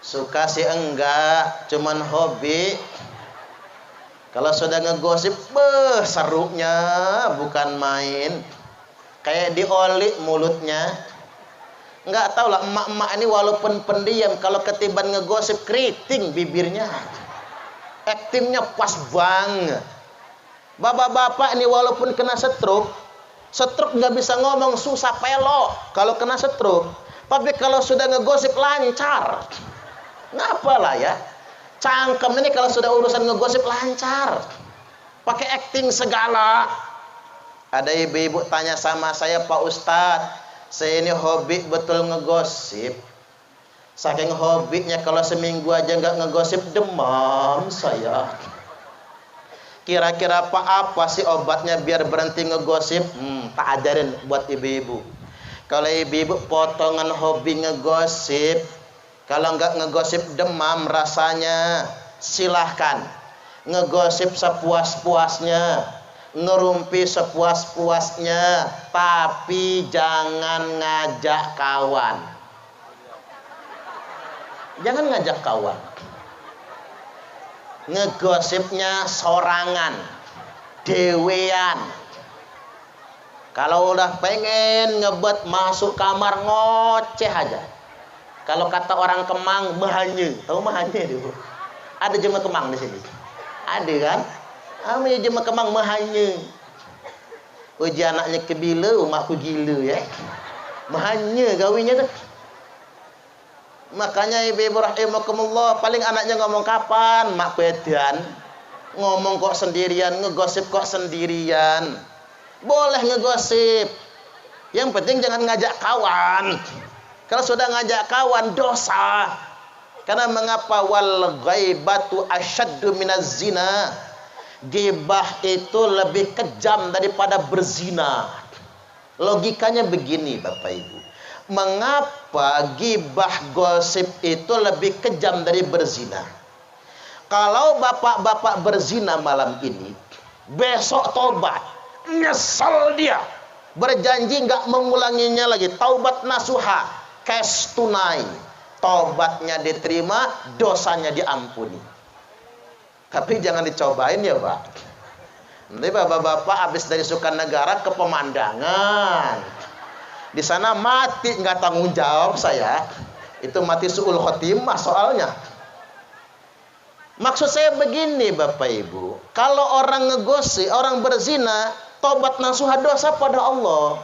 Suka sih enggak, cuman hobi. Kalau sudah ngegosip, serunya bukan main. Kayak dioli mulutnya. Enggak tahu lah, emak-emak ini walaupun pendiam, kalau ketiban ngegosip keriting bibirnya. Aktingnya pas banget. Bapak-bapak ini walaupun kena stroke nggak bisa ngomong, susah pelok kalau kena stroke. Tapi kalau sudah ngegosip lancar. Ngapa lah ya? Cangkem ini kalau sudah urusan ngegosip lancar. Pakai akting segala. Ada ibu-ibu tanya sama saya, Pak Ustadz, saya ini hobi betul ngegosip. Saking hobinya kalau seminggu aja nggak ngegosip demam saya. Kira-kira apa sih obatnya biar berhenti ngegosip? Tak ajarin buat ibu-ibu. Kalau ibu-ibu potongan hobi ngegosip, kalau nggak ngegosip demam rasanya, silahkan ngegosip sepuas-puasnya, ngerumpi sepuas-puasnya, tapi jangan ngajak kawan. Jangan ngajak kawan. Ngegosipnya sorangan, dewean. Kalau udah pengen ngebet masuk kamar ngoceh aja. Kalau kata orang Kemang, mahanye. Tahu mahanye itu? Ada jemaah Kemang di sini. Ada kan? Namanya jemaah Kemang mahanye. Uji anaknya kebila, umakku gila ya. Mahanye gawinya tuh. Makanya ibu-ibu rahimakumullah, paling anaknya ngomong kapan? Mak bedan. Ngomong kok sendirian, ngegosip kok sendirian. Boleh ngegosip. Yang penting jangan ngajak kawan. Kalau sudah ngajak kawan dosa. Karena mengapa? Wal ghaibatu asyaddu minaz zina. Gibah itu lebih kejam daripada berzina. Logikanya begini Bapak Ibu. Mengapa gibah gosip itu lebih kejam dari berzina? Kalau bapak-bapak berzina malam ini, besok tobat, nyesel dia, berjanji nggak mengulanginya lagi, taubat nasuha, cash tunai, tobatnya diterima, dosanya diampuni. Tapi jangan dicobain ya Pak. Nanti bapak-bapak habis dari Sukanagara ke Pemandangan. Di sana mati nggak tanggung jawab saya. Itu mati su'ul khotimah soalnya. Maksud saya begini Bapak Ibu. Kalau orang ngegosip, orang berzina, tobat nasuha dosa pada Allah.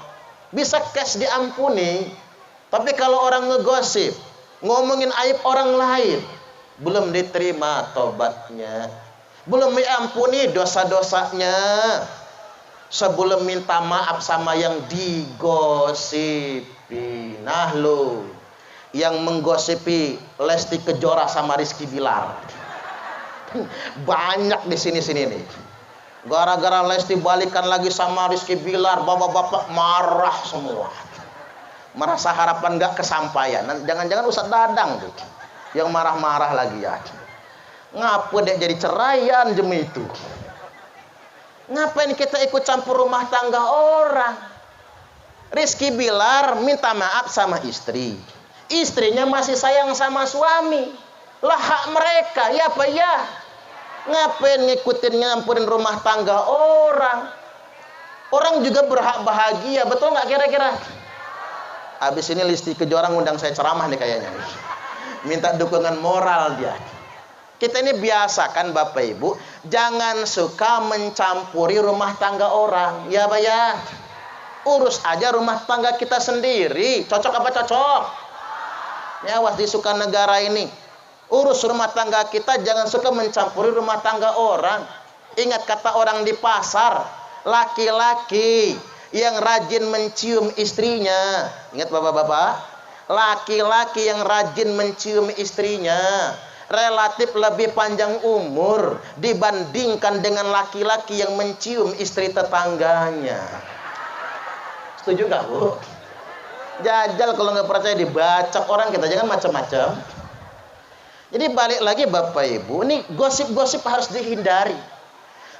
Bisa cash diampuni. Tapi kalau orang ngegosip, ngomongin aib orang lain, belum diterima tobatnya. Belum diampuni dosa-dosanya. Sebelum minta maaf sama yang digosipi. Nah lo, yang menggosipi Lesti Kejora sama Rizky Bilar. Banyak di sini-sini nih. Gara-gara Lesti balikan lagi sama Rizky Bilar, bapak-bapak marah semua. Merasa harapan nggak kesampaian. Jangan-jangan Ustadz Dadang tuh yang marah-marah lagi ya. Ngapa dek jadi ceraian demi itu? Ngapain kita ikut campur rumah tangga orang? Rizky Bilar minta maaf sama istri. Istrinya masih sayang sama suami. Lah hak mereka, ya apa ya? Ngapain ngikutin nyampurin rumah tangga orang? Orang juga berhak bahagia, betul nggak kira-kira? Habis ini Lesti Kejora ngundang saya ceramah nih kayaknya. Minta dukungan moral dia. Kita ini biasakan Bapak Ibu, jangan suka mencampuri rumah tangga orang. Ya Pak ya. Urus aja rumah tangga kita sendiri. Cocok apa cocok? Ya awas di Sukanegara ini. Urus rumah tangga kita, jangan suka mencampuri rumah tangga orang. Ingat kata orang di pasar, laki-laki yang rajin mencium istrinya. Ingat bapak-bapak, laki-laki yang rajin mencium istrinya relatif lebih panjang umur dibandingkan dengan laki-laki yang mencium istri tetangganya. Setuju nggak Bu? Jajal kalau nggak percaya dibacok orang kita, jangan macam-macam. Jadi balik lagi Bapak Ibu, ini gosip-gosip harus dihindari.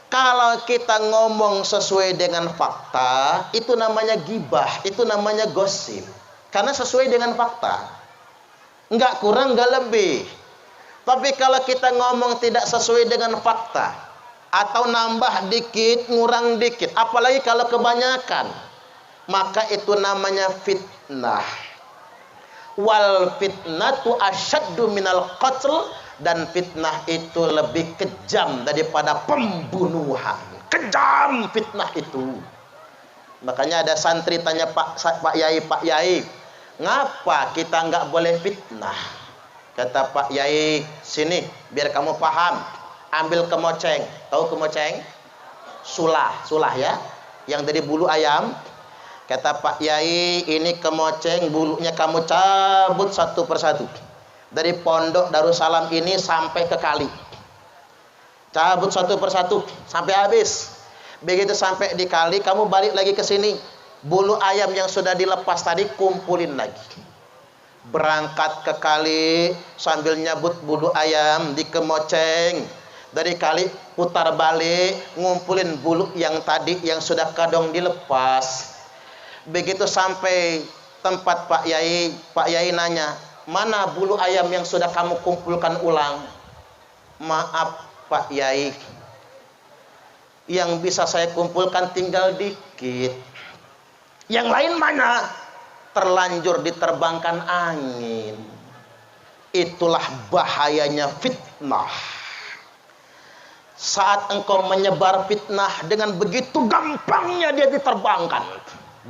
Kalau kita ngomong sesuai dengan fakta, itu namanya gibah, itu namanya gosip. Karena sesuai dengan fakta. Nggak kurang, nggak lebih. Tapi kalau kita ngomong tidak sesuai dengan fakta, atau nambah dikit, ngurang dikit, apalagi kalau kebanyakan, maka itu namanya fitnah. Wal fitnatu asyaddu minal qatl, dan fitnah itu lebih kejam daripada pembunuhan. Kejam fitnah itu. Makanya ada santri tanya Pak Yai, ngapa kita nggak boleh fitnah? Kata Pak Yai, sini biar kamu paham. Ambil kemoceng. Tahu kemoceng? Sulah ya, yang dari bulu ayam. Kata Pak Yai, ini kemoceng, bulunya kamu cabut satu persatu. Dari pondok Darussalam ini sampai ke kali. Cabut satu persatu sampai habis. Begitu sampai di kali, kamu balik lagi ke sini. Bulu ayam yang sudah dilepas tadi kumpulin lagi. Berangkat ke kali sambil nyabut bulu ayam di kemoceng. Dari kali putar balik, ngumpulin bulu yang tadi yang sudah kadang dilepas. Begitu sampai tempat Pak Yai nanya, mana bulu ayam yang sudah kamu kumpulkan ulang? Maaf Pak Yai, yang bisa saya kumpulkan tinggal dikit. Yang lain mana? Terlanjur diterbangkan angin. Itulah bahayanya fitnah. Saat engkau menyebar fitnah, dengan begitu gampangnya dia diterbangkan,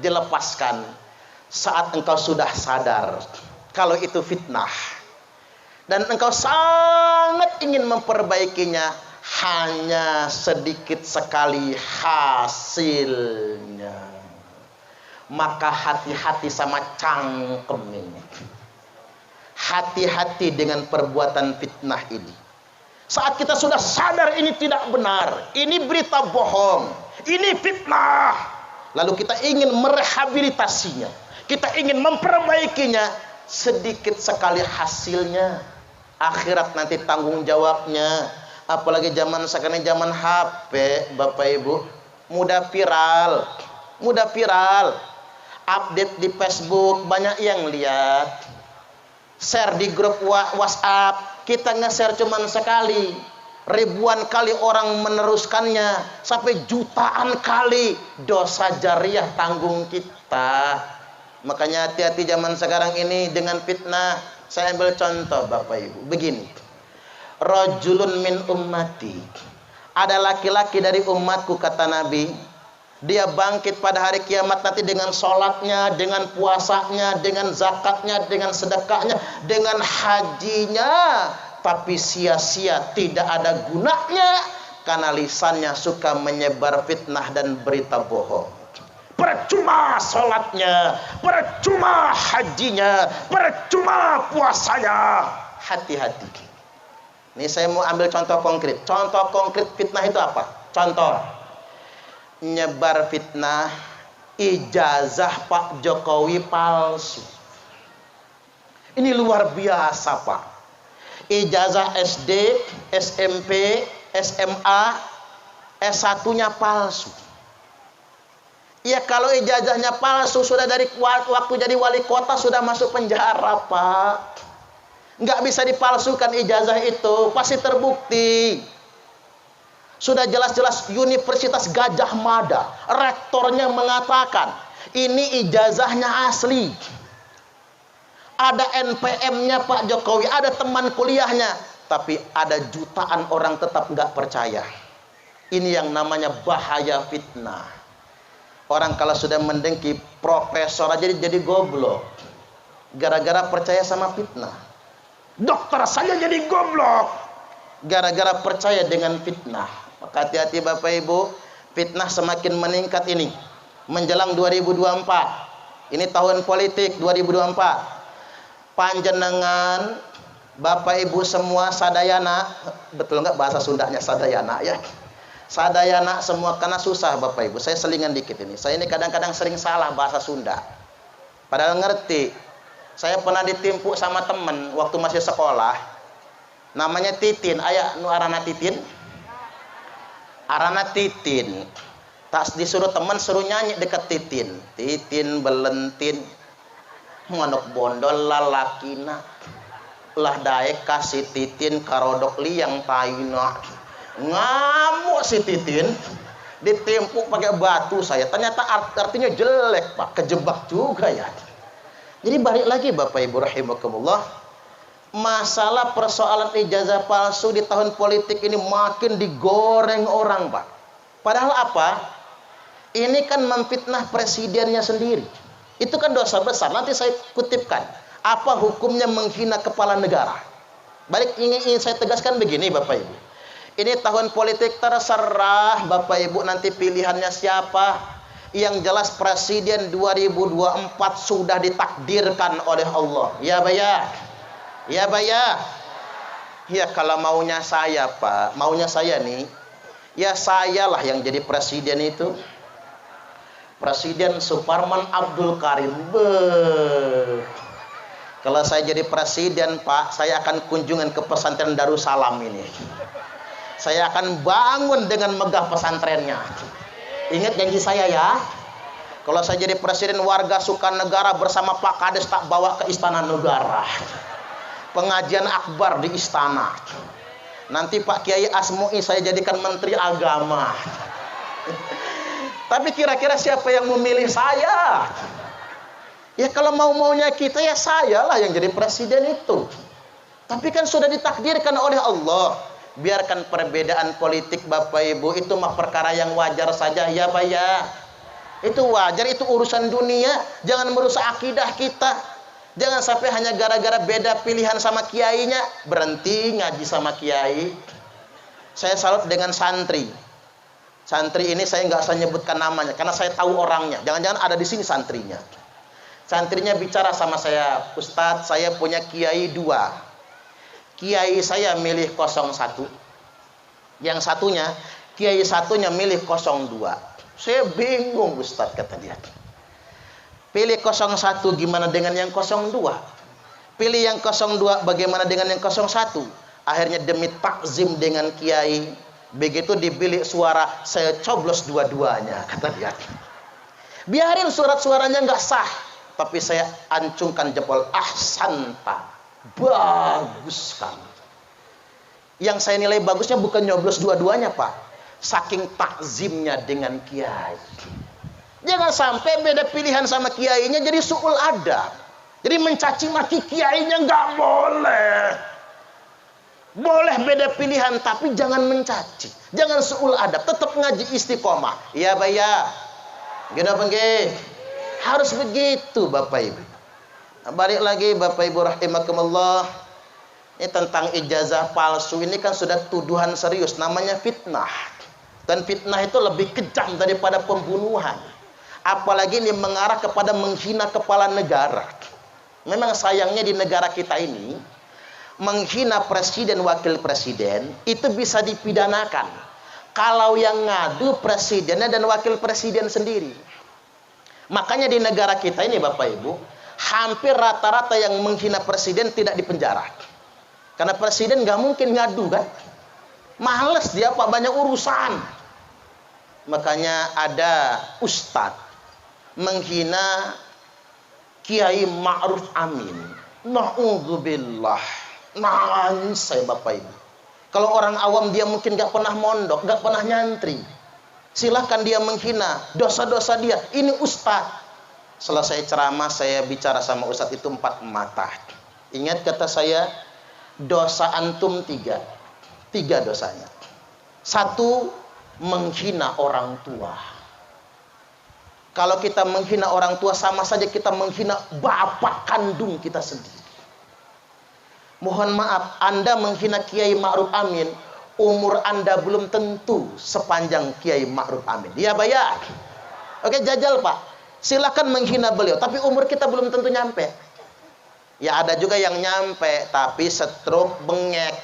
dilepaskan. Saat engkau sudah sadar kalau itu fitnah, dan engkau sangat ingin memperbaikinya, hanya sedikit sekali hasilnya, maka hati-hati sama cangkem ini. Hati-hati dengan perbuatan fitnah ini. Saat kita sudah sadar ini tidak benar, ini berita bohong, ini fitnah, lalu kita ingin merehabilitasinya, kita ingin memperbaikinya, sedikit sekali hasilnya, akhirat nanti tanggung jawabnya. Apalagi zaman sekarang, zaman HP Bapak Ibu, mudah viral, update di Facebook banyak yang lihat, share di grup WhatsApp, kita nge-share cuman sekali, ribuan kali orang meneruskannya, sampai jutaan kali, dosa jariah tanggung kita. Makanya hati-hati zaman sekarang ini dengan fitnah. Saya ambil contoh Bapak Ibu, begini. Rajulun min ummati, ada laki-laki dari umatku kata Nabi, dia bangkit pada hari kiamat nanti dengan sholatnya, dengan puasanya, dengan zakatnya, dengan sedekahnya, dengan hajinya, tapi sia-sia, tidak ada gunanya, karena lisannya suka menyebar fitnah dan berita bohong. Percuma sholatnya, percuma hajinya, percuma puasanya. Hati-hati. Ini saya mau ambil contoh konkret. Contoh konkret fitnah itu apa? Contoh. Nyebar fitnah ijazah Pak Jokowi palsu. Ini luar biasa, Pak. Ijazah SD, SMP, SMA, S1-nya palsu. Ya kalau ijazahnya palsu sudah dari waktu jadi wali kota sudah masuk penjara, Pak. Nggak bisa dipalsukan ijazah itu, pasti terbukti. Sudah jelas-jelas Universitas Gajah Mada, rektornya mengatakan, ini ijazahnya asli. Ada NPM-nya Pak Jokowi, ada teman kuliahnya. Tapi ada jutaan orang tetap nggak percaya. Ini yang namanya bahaya fitnah. Orang kalau sudah mendengki profesor aja jadi goblok. Gara-gara percaya sama fitnah. Dokter saja jadi goblok gara-gara percaya dengan fitnah. Maka hati-hati Bapak Ibu, fitnah semakin meningkat ini menjelang 2024. Ini tahun politik 2024. Panjenengan Bapak Ibu semua sadayana, betul nggak bahasa Sundanya sadayana ya? Sadayana semua, karena susah Bapak Ibu. Saya selingan dikit ini. Saya ini kadang-kadang sering salah bahasa Sunda. Padahal ngerti. Saya pernah ditimpu sama temen waktu masih sekolah. Namanya Titin. Aya nu arana Titin? Arana Titin. Tak disuruh temen suruh nyanyi dekat Titin. Titin belentin. Manuk bondol lalakina. Ulah daek kasih Titin karodok liang taina. Ngamuk si Titin. Ditimpu pakai batu saya. Ternyata artinya jelek, Pak. Kejebak juga ya. Jadi balik lagi Bapak Ibu rahimakumullah, masalah persoalan ijazah palsu di tahun politik ini makin digoreng orang, Pak. Padahal apa? Ini kan memfitnah presidennya sendiri. Itu kan dosa besar. Nanti saya kutipkan. Apa hukumnya menghina kepala negara? Balik ingin saya tegaskan begini Bapak Ibu. Ini tahun politik, terserah Bapak Ibu nanti pilihannya siapa. Yang jelas presiden 2024 sudah ditakdirkan oleh Allah. Ya Baya. Ya Baya. Ya kalau maunya saya Pak, maunya saya nih, ya sayalah yang jadi presiden itu. Presiden Suparman Abdul Karim. Kalau saya jadi presiden Pak, saya akan kunjungan ke pesantren Darussalam ini. Saya akan bangun dengan megah pesantrennya. Ingat janji saya ya. Kalau saya jadi presiden, warga Sukanegara bersama Pak Kades tak bawa ke Istana Negara. Pengajian akbar di istana. Nanti Pak Kiai Asmu'i saya jadikan Menteri Agama. Tapi kira-kira siapa yang memilih saya? Ya kalau mau-maunya kita ya saya lah yang jadi presiden itu. Tapi kan sudah ditakdirkan oleh Allah. Biarkan perbedaan politik Bapak Ibu itu mah perkara yang wajar saja ya Pak ya. Itu wajar, itu urusan dunia. Jangan merusak akidah kita. Jangan sampai hanya gara-gara beda pilihan sama kiainya berhenti ngaji sama kiai. Saya salut dengan santri. Santri ini saya nggak usah nyebutkan namanya karena saya tahu orangnya. Jangan-jangan ada di sini santrinya. Santrinya bicara sama saya, Ustadz saya punya kiai 2. Kiai saya milih 01. Yang satunya, kiai satunya milih 02. Saya bingung Ustaz, kata dia. Pilih 01 gimana dengan yang 02? Pilih yang 02 bagaimana dengan yang 01? Akhirnya demi takzim dengan kiai, begitu dipilih suara, saya coblos dua-duanya, kata dia. Biarin surat-suaranya nggak sah, tapi saya ancungkan jempol, ahsanta. Bagus kan. Yang saya nilai bagusnya bukan nyoblos dua-duanya Pak, saking takzimnya dengan kiai. Jangan sampai beda pilihan sama kiainya jadi su'ul adab, jadi mencaci maki kiainya. Nggak boleh. Boleh beda pilihan tapi jangan mencaci, jangan su'ul adab, tetap ngaji istiqomah. Iya Pak ya. Gini apa nggih? Harus begitu Bapak Ibu. Balik lagi Bapak Ibu rahimakumullah, ini tentang ijazah palsu ini kan sudah tuduhan serius, namanya fitnah. Dan fitnah itu lebih kejam daripada pembunuhan. Apalagi ini mengarah kepada menghina kepala negara. Memang sayangnya di negara kita ini menghina presiden, wakil presiden, itu bisa dipidanakan. Kalau yang ngadu presidennya dan wakil presiden sendiri. Makanya di negara kita ini Bapak Ibu, hampir rata-rata yang menghina presiden tidak dipenjara. Karena presiden nggak mungkin ngadu kan. Males dia Pak, banyak urusan. Makanya ada ustadz menghina Kiai Ma'ruf Amin. Na'udzubillah. Nangis saya Bapak Ibu. Kalau orang awam dia mungkin gak pernah mondok, gak pernah nyantri. Silahkan dia menghina dosa-dosa dia. Ini ustadz. Selesai ceramah saya bicara sama ustadz itu 4 mata. Ingat kata saya, dosa antum 3. 3 dosanya. 1, menghina orang tua. Kalau kita menghina orang tua, sama saja kita menghina bapak kandung kita sendiri. Mohon maaf, Anda menghina Kiai Ma'ruf Amin, umur Anda belum tentu sepanjang Kiai Ma'ruf Amin. Ya bayar. Oke, jajal Pak. Silakan menghina beliau, tapi umur kita belum tentu nyampe. Ya ada juga yang nyampe, tapi stroke, bengek,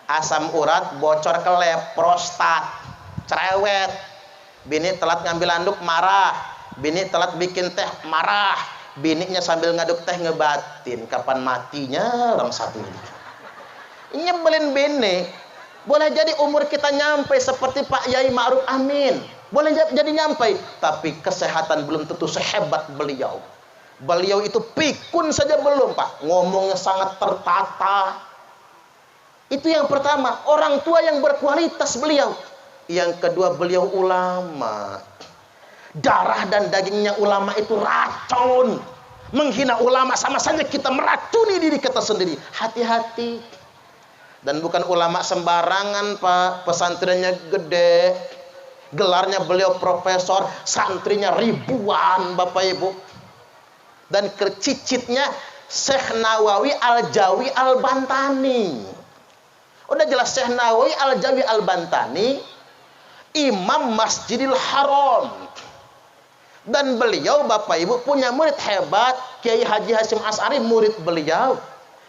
asam urat, bocor ke lab, prostat, cerewet. Bini telat ngambil anduk, marah. Bini telat bikin teh, marah. Bininya sambil ngaduk teh ngebatin, kapan matinya orang satu ini. Nyebelin bini. Boleh jadi umur kita nyampe seperti Pak Yai Ma'ruf Amin. Boleh jadi nyampe, tapi kesehatan belum tentu sehebat beliau. Beliau itu pikun saja belum Pak. Ngomongnya sangat tertata. Itu yang pertama, orang tua yang berkualitas beliau. Yang kedua, beliau ulama. Darah dan dagingnya ulama itu racun. Menghina ulama sama saja kita meracuni diri kita sendiri. Hati-hati. Dan bukan ulama sembarangan Pak. Pesantrennya gede. Gelarnya beliau profesor. Santrinya ribuan Bapak Ibu. Dan kecicitnya Syekh Nawawi Al-Jawi Al-Bantani. Udah jelas Syekh Nawawi Al-Jawi Al-Bantani Imam Masjidil Haram. Dan beliau Bapak Ibu punya murid hebat. Kiai Haji Hasyim Asy'ari murid beliau.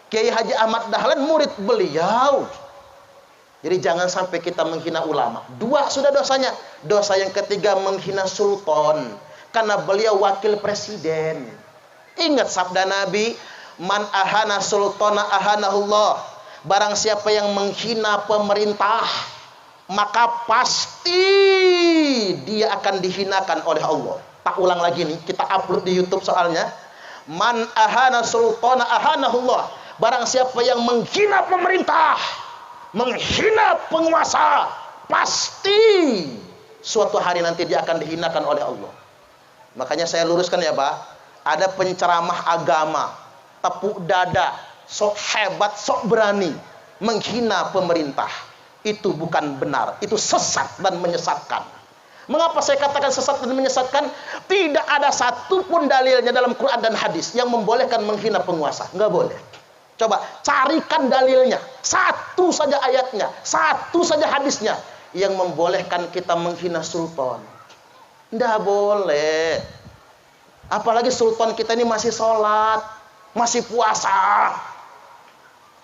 Kiai Haji Ahmad Dahlan murid beliau. Jadi jangan sampai kita menghina ulama. 2 sudah dosanya. Dosa yang ketiga menghina sultan. Karena beliau wakil presiden. Ingat sabda Nabi, man ahana sultana ahanahullah. Barang siapa yang menghina pemerintah, maka pasti dia akan dihinakan oleh Allah. Tak ulang lagi nih, kita upload di YouTube soalnya. Man ahana sultana ahanahullah. Barang siapa yang menghina pemerintah, menghina penguasa, pasti suatu hari nanti dia akan dihinakan oleh Allah. Makanya saya luruskan ya Pak, ada penceramah agama, tepuk dada, sok hebat, sok berani, menghina pemerintah. Itu bukan benar, itu sesat dan menyesatkan. Mengapa saya katakan sesat dan menyesatkan? Tidak ada satupun dalilnya dalam Quran dan hadis yang membolehkan menghina penguasa. Nggak boleh. Coba carikan dalilnya. Satu saja ayatnya, satu saja hadisnya yang membolehkan kita menghina sultan. Nggak boleh. Apalagi sultan kita ini masih sholat, masih puasa.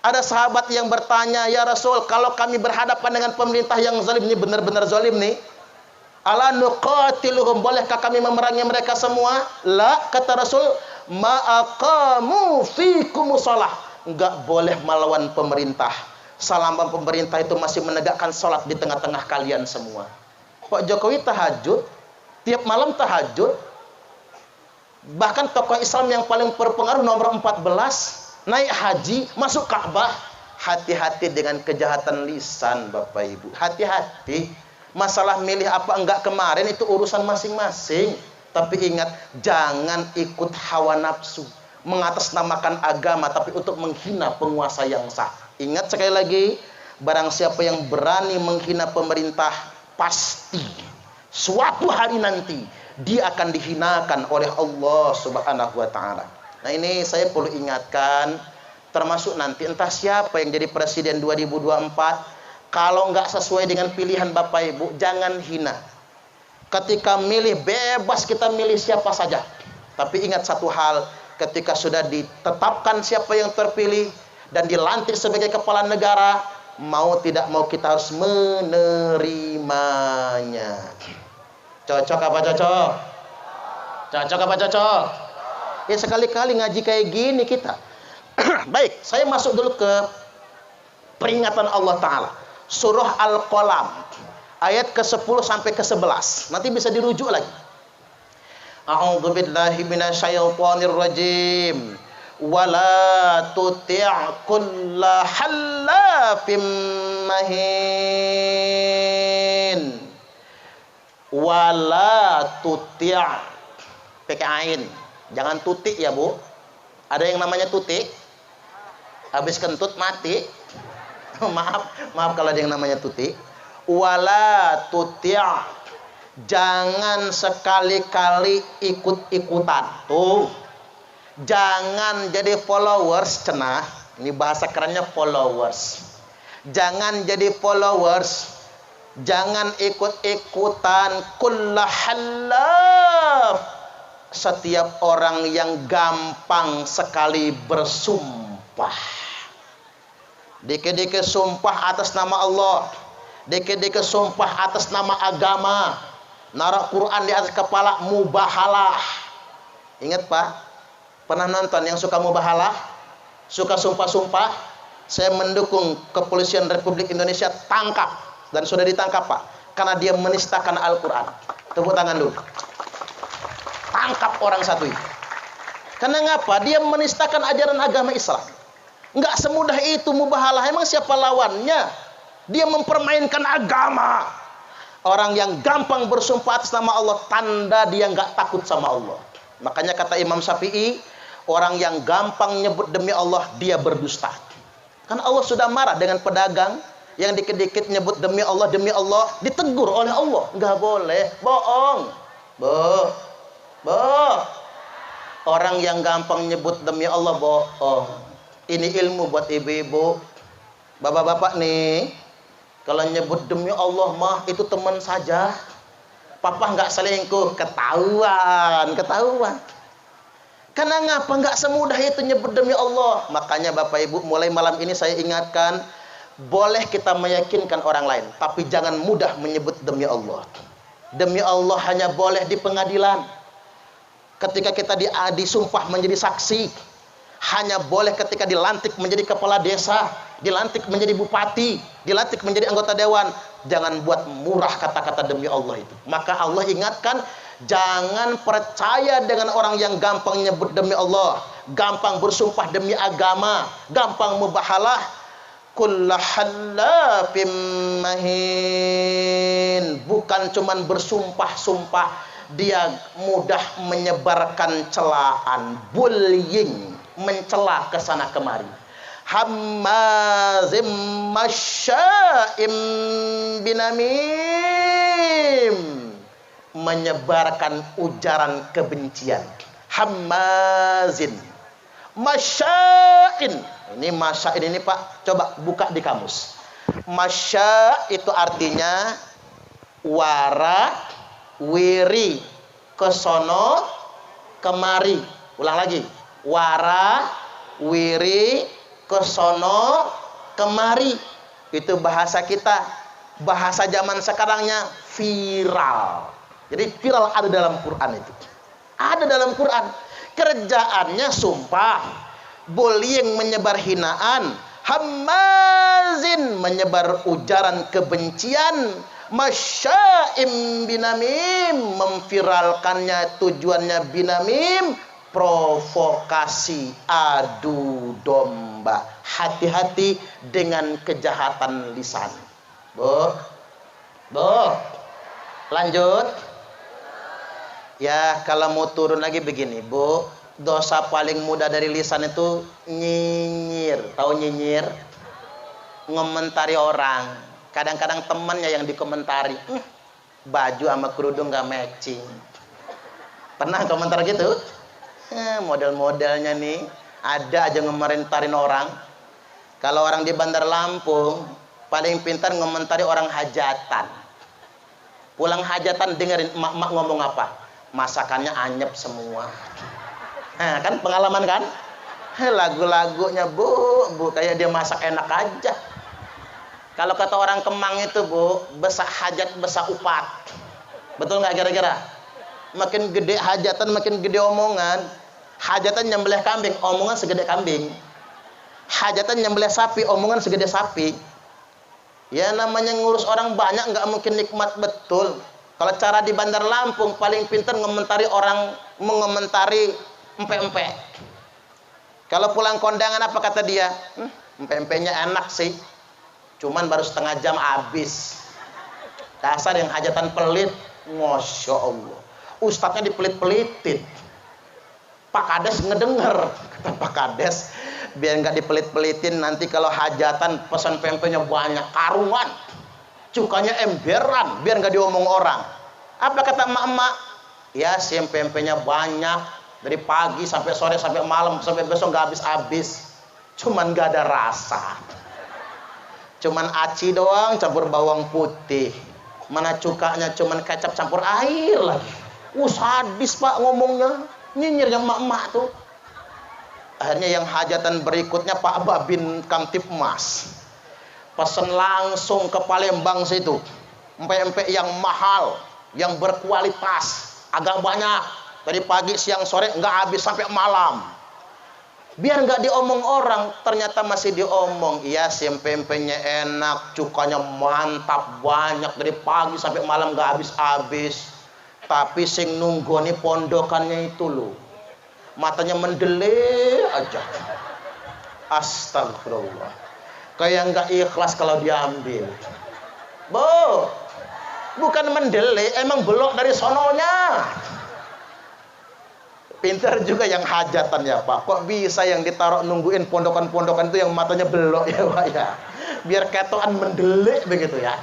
Ada sahabat yang bertanya, ya Rasul, kalau kami berhadapan dengan pemerintah yang zalim, ini benar-benar zalim nih, ala nuqatiluhum, bolehkah kami memerangi mereka semua? La, kata Rasul, ma'aqamu fikumus shalah. Enggak boleh melawan pemerintah selama pemerintah itu masih menegakkan sholat di tengah-tengah kalian semua. Pak Jokowi tahajud, tiap malam tahajud. Bahkan tokoh Islam yang paling berpengaruh nomor 14 naik haji, masuk Ka'bah. Hati-hati dengan kejahatan lisan Bapak Ibu. Hati-hati. Masalah milih apa enggak kemarin itu urusan masing-masing. Tapi ingat, jangan ikut hawa nafsu, mengatasnamakan agama tapi untuk menghina penguasa yang sah. Ingat sekali lagi, barang siapa yang berani menghina pemerintah, pasti suatu hari nanti dia akan dihinakan oleh Allah Subhanahu wa taala. Nah, ini saya perlu ingatkan, termasuk nanti entah siapa yang jadi presiden 2024, kalau nggak sesuai dengan pilihan Bapak Ibu, jangan hina. Ketika milih bebas kita milih siapa saja. Tapi ingat satu hal, ketika sudah ditetapkan siapa yang terpilih dan dilantik sebagai kepala negara, mau tidak mau kita harus menerimanya. Cocok apa cocok? Cocok apa cocok? Ya sekali-kali ngaji kayak gini kita. Baik, saya masuk dulu ke peringatan Allah Ta'ala. Surah Al-Qalam, ayat ke-10 sampai ke-11. Nanti bisa dirujuk lagi. A'udzu billahi minasyaitonir rajim. Wala tuti' kulla hallafim mahin. Wala tuti', pakai ain. Jangan tutik ya, Bu. Ada yang namanya tutik? Habis kentut mati. maaf kalau ada yang namanya tutik. Wala tuti', jangan sekali-kali ikut-ikutan. Tuh. Jangan jadi followers, cenah. Ini bahasa kerennya followers. Jangan jadi followers. Jangan ikut-ikutan kullahallaf, setiap orang yang gampang sekali bersumpah. Dikit-dikit sumpah atas nama Allah, dikit-dikit sumpah atas nama agama, naruh Quran di atas kepala, mubahalah. Ingat Pak, pernah nonton yang suka mubahalah, suka sumpah-sumpah? Saya mendukung kepolisian Republik Indonesia tangkap, dan sudah ditangkap Pak, karena dia menistakan Al-Quran. Tepuk tangan dulu. Tangkap orang satu itu. Karena ngapa? Dia menistakan ajaran agama Islam. Enggak semudah itu mubahalah. Emang siapa lawannya? Dia mempermainkan agama. Orang yang gampang bersumpah atas nama Allah, tanda dia enggak takut sama Allah. Makanya kata Imam Syafi'i, orang yang gampang nyebut demi Allah, dia berdusta. Kan Allah sudah marah dengan pedagang yang dikit-dikit nyebut demi Allah, ditegur oleh Allah. Enggak boleh, bohong. Orang yang gampang nyebut demi Allah bohong. Ini ilmu buat ibu-ibu, bapak-bapak nih. Kalau nyebut demi Allah mah itu teman saja. Papa nggak selingkuh, ketahuan. Karena ngapa nggak semudah itu nyebut demi Allah. Makanya bapak ibu, mulai malam ini saya ingatkan, boleh kita meyakinkan orang lain, tapi jangan mudah menyebut demi Allah. Demi Allah hanya boleh di pengadilan. Ketika kita disumpah menjadi saksi, hanya boleh ketika dilantik menjadi kepala desa, dilantik menjadi bupati, dilantik menjadi anggota dewan. Jangan buat murah kata-kata demi Allah itu. Maka Allah ingatkan, jangan percaya dengan orang yang gampang nyebut demi Allah, gampang bersumpah demi agama, gampang mubahalah. Kullahallafim mahin. Bukan cuman bersumpah-sumpah, dia mudah menyebarkan celaan, bullying, mencela ke sana kemari. Hammazim masya'im binamim, menyebarkan ujaran kebencian. Hammazin masya'in. Ini masya'in ini Pak, coba buka di kamus. Masya' itu artinya wara wiri, kesono kemari. Ulang lagi. Wara wiri, kesono kemari. Itu bahasa kita. Bahasa zaman sekarangnya viral. Jadi viral ada dalam Quran itu. Ada dalam Quran. Kerjaannya sumpah, bullying, menyebar hinaan, hammazin, menyebar ujaran kebencian, masya'im binamim, memviralkannya, tujuannya binamim, provokasi, adu domba. Hati-hati dengan kejahatan lisan. Bu, lanjut. Ya, kalau mau turun lagi begini, Bu. Dosa paling mudah dari lisan itu nyinyir. Tahu nyinyir? Ngomentari orang. Kadang-kadang temannya yang dikomentari, baju sama kerudung gak matching. Pernah komentar gitu? Model-modelnya nih, ada aja ngomentarin orang. Kalau orang di Bandar Lampung, paling pintar ngomentari orang hajatan. Pulang hajatan dengerin emak-emak ngomong apa? Masakannya anyep semua. Nah, kan pengalaman kan? Lagu-lagunya bu kayak dia masak enak aja. Kalau kata orang Kemang itu bu, besak hajat besak upat. Betul nggak kira-kira? Makin gede hajatan makin gede omongan. Hajatan nyembelih kambing, omongan segede kambing. Hajatan nyembelih sapi, omongan segede sapi. Ya namanya ngurus orang banyak nggak mungkin nikmat betul. Kalau cara di Bandar Lampung paling pintar mengomentari orang, mengomentari empe-empe. Kalau pulang kondangan apa kata dia? Empe-empenya enak sih, cuman baru setengah jam habis. Dasar yang hajatan pelit. Masya Allah, ustadznya dipelit-pelitin. Pak Kades ngedenger, kata Pak Kades, biar nggak dipelit-pelitin nanti kalau hajatan pesan pempenya banyak karuan, cukanya emberan, biar nggak diomong orang. Apa kata emak-emak? Ya si pempenya banyak dari pagi sampai sore sampai malam sampai besok nggak habis-habis, cuman nggak ada rasa, cuman aci doang campur bawang putih, mana cukanya cuman kecap campur air lagi. Sadis pak ngomongnya. Nyinyir yang emak-emak tuh. Akhirnya yang hajatan berikutnya Pak Babin Kamtipmas pesan langsung ke Palembang situ empe-empe yang mahal, yang berkualitas, agak banyak, dari pagi siang sore nggak habis sampai malam. Biar nggak diomong orang, ternyata masih diomong. Iya si empe-empenya enak, cukanya mantap, banyak, dari pagi sampai malam nggak habis-habis. Tapi sing nunggoni pondokannya itu loh, matanya mendele aja. Astagfirullah, kayak nggak ikhlas kalau diambil. Bukan mendele, emang belok dari sononya. Pintar juga yang hajatan ya Pak. Kok bisa yang ditaruh nungguin pondokan-pondokan itu yang matanya belok ya Pak ya? Biar ketokan mendele begitu ya.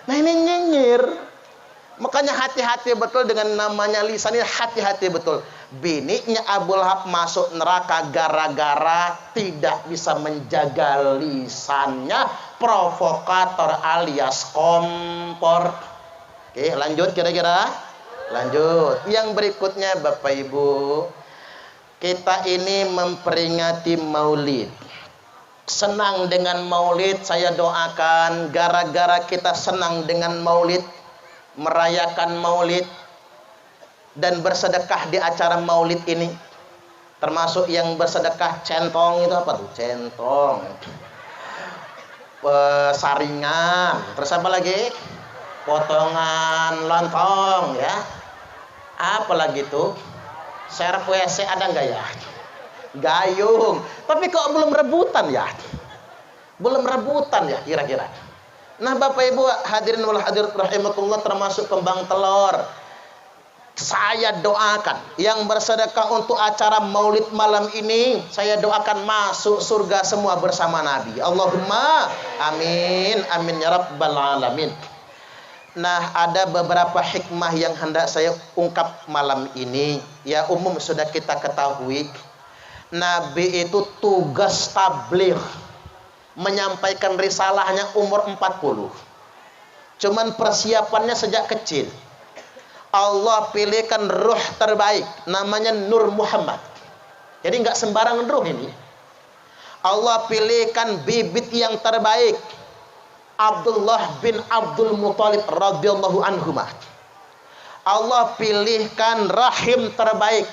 Nah ini nyinyir. Makanya hati-hati betul dengan namanya lisan ini, hati-hati betul. Bininya Abu Lahab masuk neraka gara-gara tidak bisa menjaga lisannya, provokator alias kompor. Oke, lanjut kira-kira. Lanjut. Yang berikutnya Bapak Ibu, kita ini memperingati Maulid. Senang dengan Maulid, saya doakan gara-gara kita senang dengan Maulid, merayakan Maulid dan bersedekah di acara Maulid ini, termasuk yang bersedekah centong itu apa tuh? Centong, saringan, terus apa lagi? Potongan lontong ya. Apa lagi tuh? Serep WC ada nggak ya? Gayung. Tapi kok belum rebutan ya? Belum rebutan ya kira-kira? Nah Bapak Ibu hadirin wal hadirat rahimakumullah, termasuk kembang telur. Saya doakan yang bersedekah untuk acara Maulid malam ini, saya doakan masuk surga semua bersama Nabi. Allahumma amin amin ya rabbal alamin. Nah ada beberapa hikmah yang hendak saya ungkap malam ini. Ya umum sudah kita ketahui, Nabi itu tugas tabligh, menyampaikan risalahnya umur 40. Cuman persiapannya sejak kecil. Allah pilihkan ruh terbaik, namanya Nur Muhammad. Jadi nggak sembarangan ruh ini. Allah pilihkan bibit yang terbaik, Abdullah bin Abdul Muthalib radhiyallahu anhumah. Allah pilihkan rahim terbaik,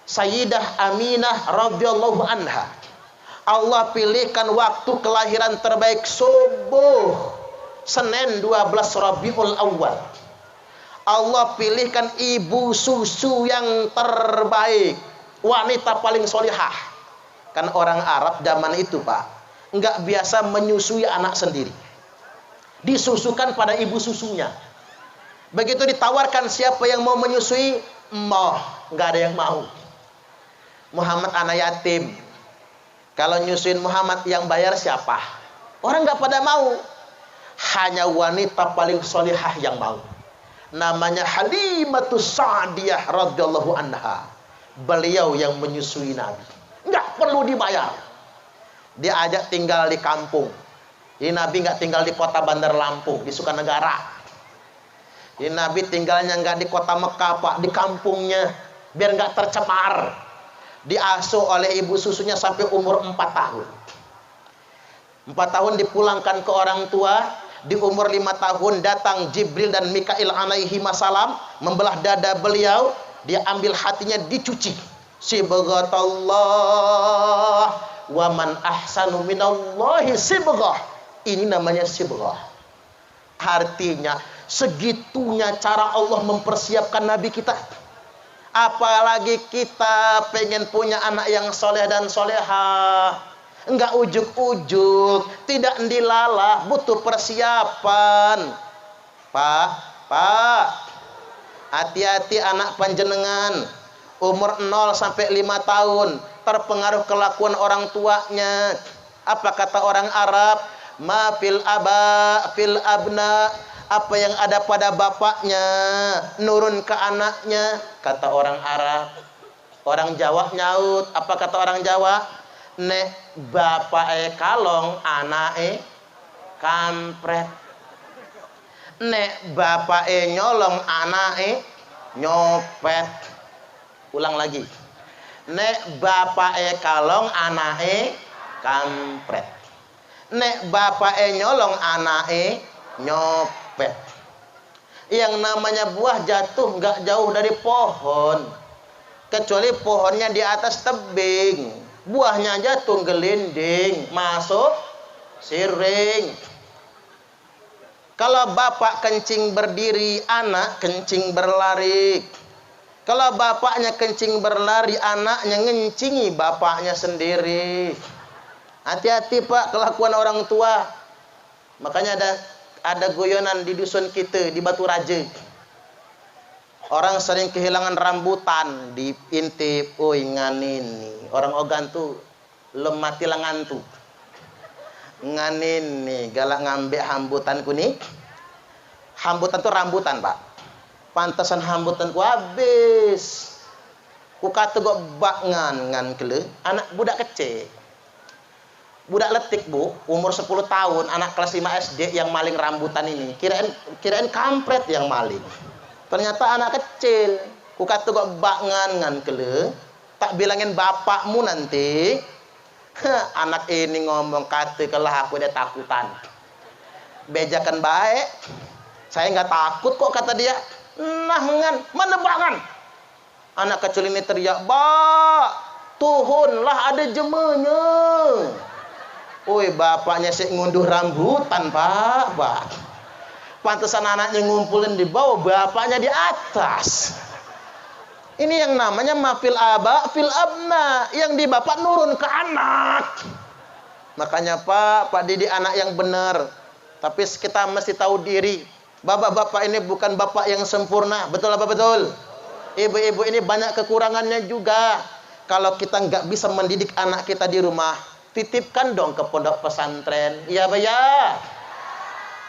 Sayyidah Aminah radhiyallahu anha. Allah pilihkan waktu kelahiran terbaik, subuh Senin 12 Rabiul Awal. Allah pilihkan ibu susu yang terbaik, wanita paling solihah. Kan orang Arab zaman itu Pak, nggak biasa menyusui anak sendiri, disusukan pada ibu susunya. Begitu ditawarkan siapa yang mau menyusui, mau, nggak ada yang mau. Muhammad anak yatim, kalau nyusuin Muhammad yang bayar siapa? Orang nggak pada mau. Hanya wanita paling solihah yang mau. Namanya Halimatus Sa'diyah radhiyallahu anha. Beliau yang menyusui Nabi. Nggak perlu dibayar. Dia ajak tinggal di kampung. Jadi Nabi nggak tinggal di kota Bandar Lampung, di Sukanegara. Jadi Nabi tinggalnya nggak di kota Mekah Pak, di kampungnya. Biar nggak tercemar. diasuh oleh ibu susunya sampai umur 4 tahun. 4 tahun dipulangkan ke orang tua. Di umur 5 tahun datang Jibril dan Mikail alaihi salam, membelah dada beliau, dia ambil hatinya, dicuci. Sibghatullah wa man ahsanu minallahi sibghah. Ini namanya sibghah. Artinya segitunya cara Allah mempersiapkan nabi kita. Apalagi kita pengen punya anak yang soleh dan solehah. Enggak ujuk-ujuk, tidak dilalah, butuh persiapan. Pak, hati-hati anak panjenengan. Umur 0 sampai 5 tahun, terpengaruh kelakuan orang tuanya. Apa kata orang Arab? Ma fil aba fil abna. Apa yang ada pada bapaknya nurun ke anaknya, kata orang Arab. Orang Jawa nyaut, apa kata orang Jawa? Nek bapak kalong, anak kampret. Nek bapak nyolong, anak nyopet. Ulang lagi. Nek bapak kalong, anak kampret. Nek bapak nyolong, anak nyopet. Yang namanya buah jatuh nggak jauh dari pohon, kecuali pohonnya di atas tebing. Buahnya jatuh gelinding, masuk siring. Kalau bapak kencing berdiri, anak kencing berlari. Kalau bapaknya kencing berlari, anaknya ngencingi bapaknya sendiri. Hati-hati Pak kelakuan orang tua. Makanya ada guyonan di dusun kita di Batu Raja. Orang sering kehilangan rambutan, diintip, oi nganini. Orang ogan tuh lemati lengan tuh. Nganini, galak ngambek hambutan kuning. Hambutan tuh rambutan, Pak. Pantesan hambutan ku habis. Ku kata gok bak ngan kele, anak budak kecil. Budak letik, Bu, umur 10 tahun, anak kelas 5 SD yang maling rambutan ini. Kirain kampret yang maling. Ternyata anak kecil. Ku kata kok bak ngan kele, tak bilangin bapakmu nanti. Anak ini ngomong kata kelah aku dia takutan. Bejakan baik. Saya nggak takut kok, kata dia. Nah ngan, mana bangan? Anak kecil ini teriak, "Bak, tuhunlah ada jemenya." Oi, bapaknya sih ngunduh rambutan, Pak. Pantesan anaknya ngumpulin di bawah, bapaknya di atas. Ini yang namanya mafil aba fil abna, yang di bapak nurun ke anak. Makanya Pak didik anak yang benar. Tapi kita mesti tahu diri. Bapak-bapak ini bukan bapak yang sempurna, betul apa betul? Ibu-ibu ini banyak kekurangannya juga. Kalau kita nggak bisa mendidik anak kita di rumah, titipkan dong ke pondok pesantren. Iya, Pak ya.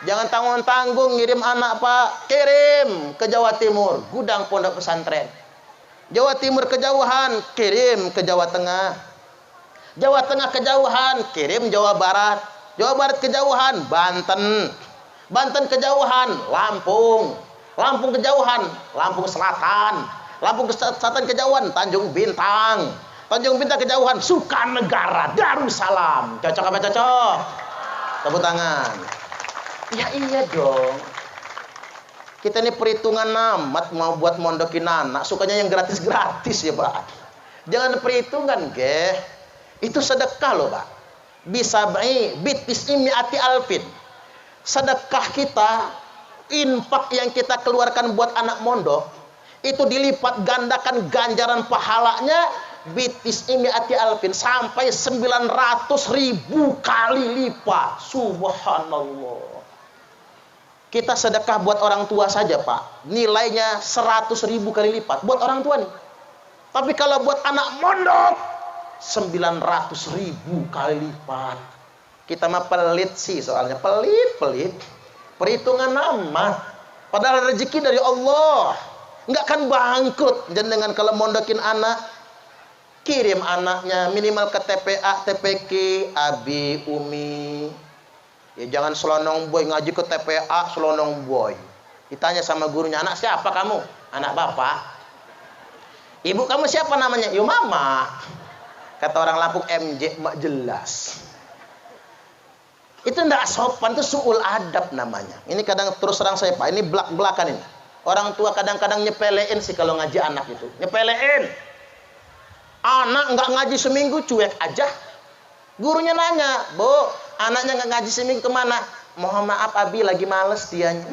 Jangan tanggung-tanggung ngirim anak, Pak. Kirim ke Jawa Timur, gudang pondok pesantren. Jawa Timur kejauhan, kirim ke Jawa Tengah. Jawa Tengah kejauhan, kirim Jawa Barat. Jawa Barat kejauhan, Banten. Banten kejauhan, Lampung. Lampung kejauhan, Lampung Selatan. Lampung Selatan kejauhan, Tanjung Bintang. Tanjung Bintang kejauhan, Sukanegara, Darussalam. Cocok apa cocok? Tepuk tangan. Ya iya dong. Kita ini perhitungan amat mau buat mondokin anak, sukanya yang gratis-gratis ya, Pak. Jangan perhitungan, ge. Itu sedekah loh, Pak. Bisa bitis imiati alfin. Sedekah kita, infak yang kita keluarkan buat anak mondok, itu dilipat gandakan ganjaran pahalanya bitis imiati alfin sampai 900.000 kali lipat. Subhanallah. Kita sedekah buat orang tua saja, Pak, nilainya 100.000 kali lipat buat orang tua nih. Tapi kalau buat anak mondok 900.000 kali lipat. Kita mah pelit sih, soalnya pelit. Perhitungan amat. Padahal rezeki dari Allah. Nggak akan bangkrut. Dan dengan kalau mondokin anak, kirim anaknya minimal ke TPA, TPQ, Abi, Umi. Ya jangan selonong boy ngaji ke TPA, selonong boy. Ditanya sama gurunya, "Anak siapa kamu?" "Anak bapak." Ibu kamu siapa namanya? Yo mama. Kata orang Lampung, MJ, mak jelas. Itu enggak sopan, itu su'ul adab namanya. Ini kadang terus terang saya Pak, ini belak-belakan ini. Orang tua kadang-kadang nyepelein sih kalau ngaji anak itu. Nyepelein. Anak nggak ngaji seminggu cuek aja. Gurunya nanya, Bu, anaknya nggak ngaji seminggu kemana? Mohon maaf Abi, lagi males dianya.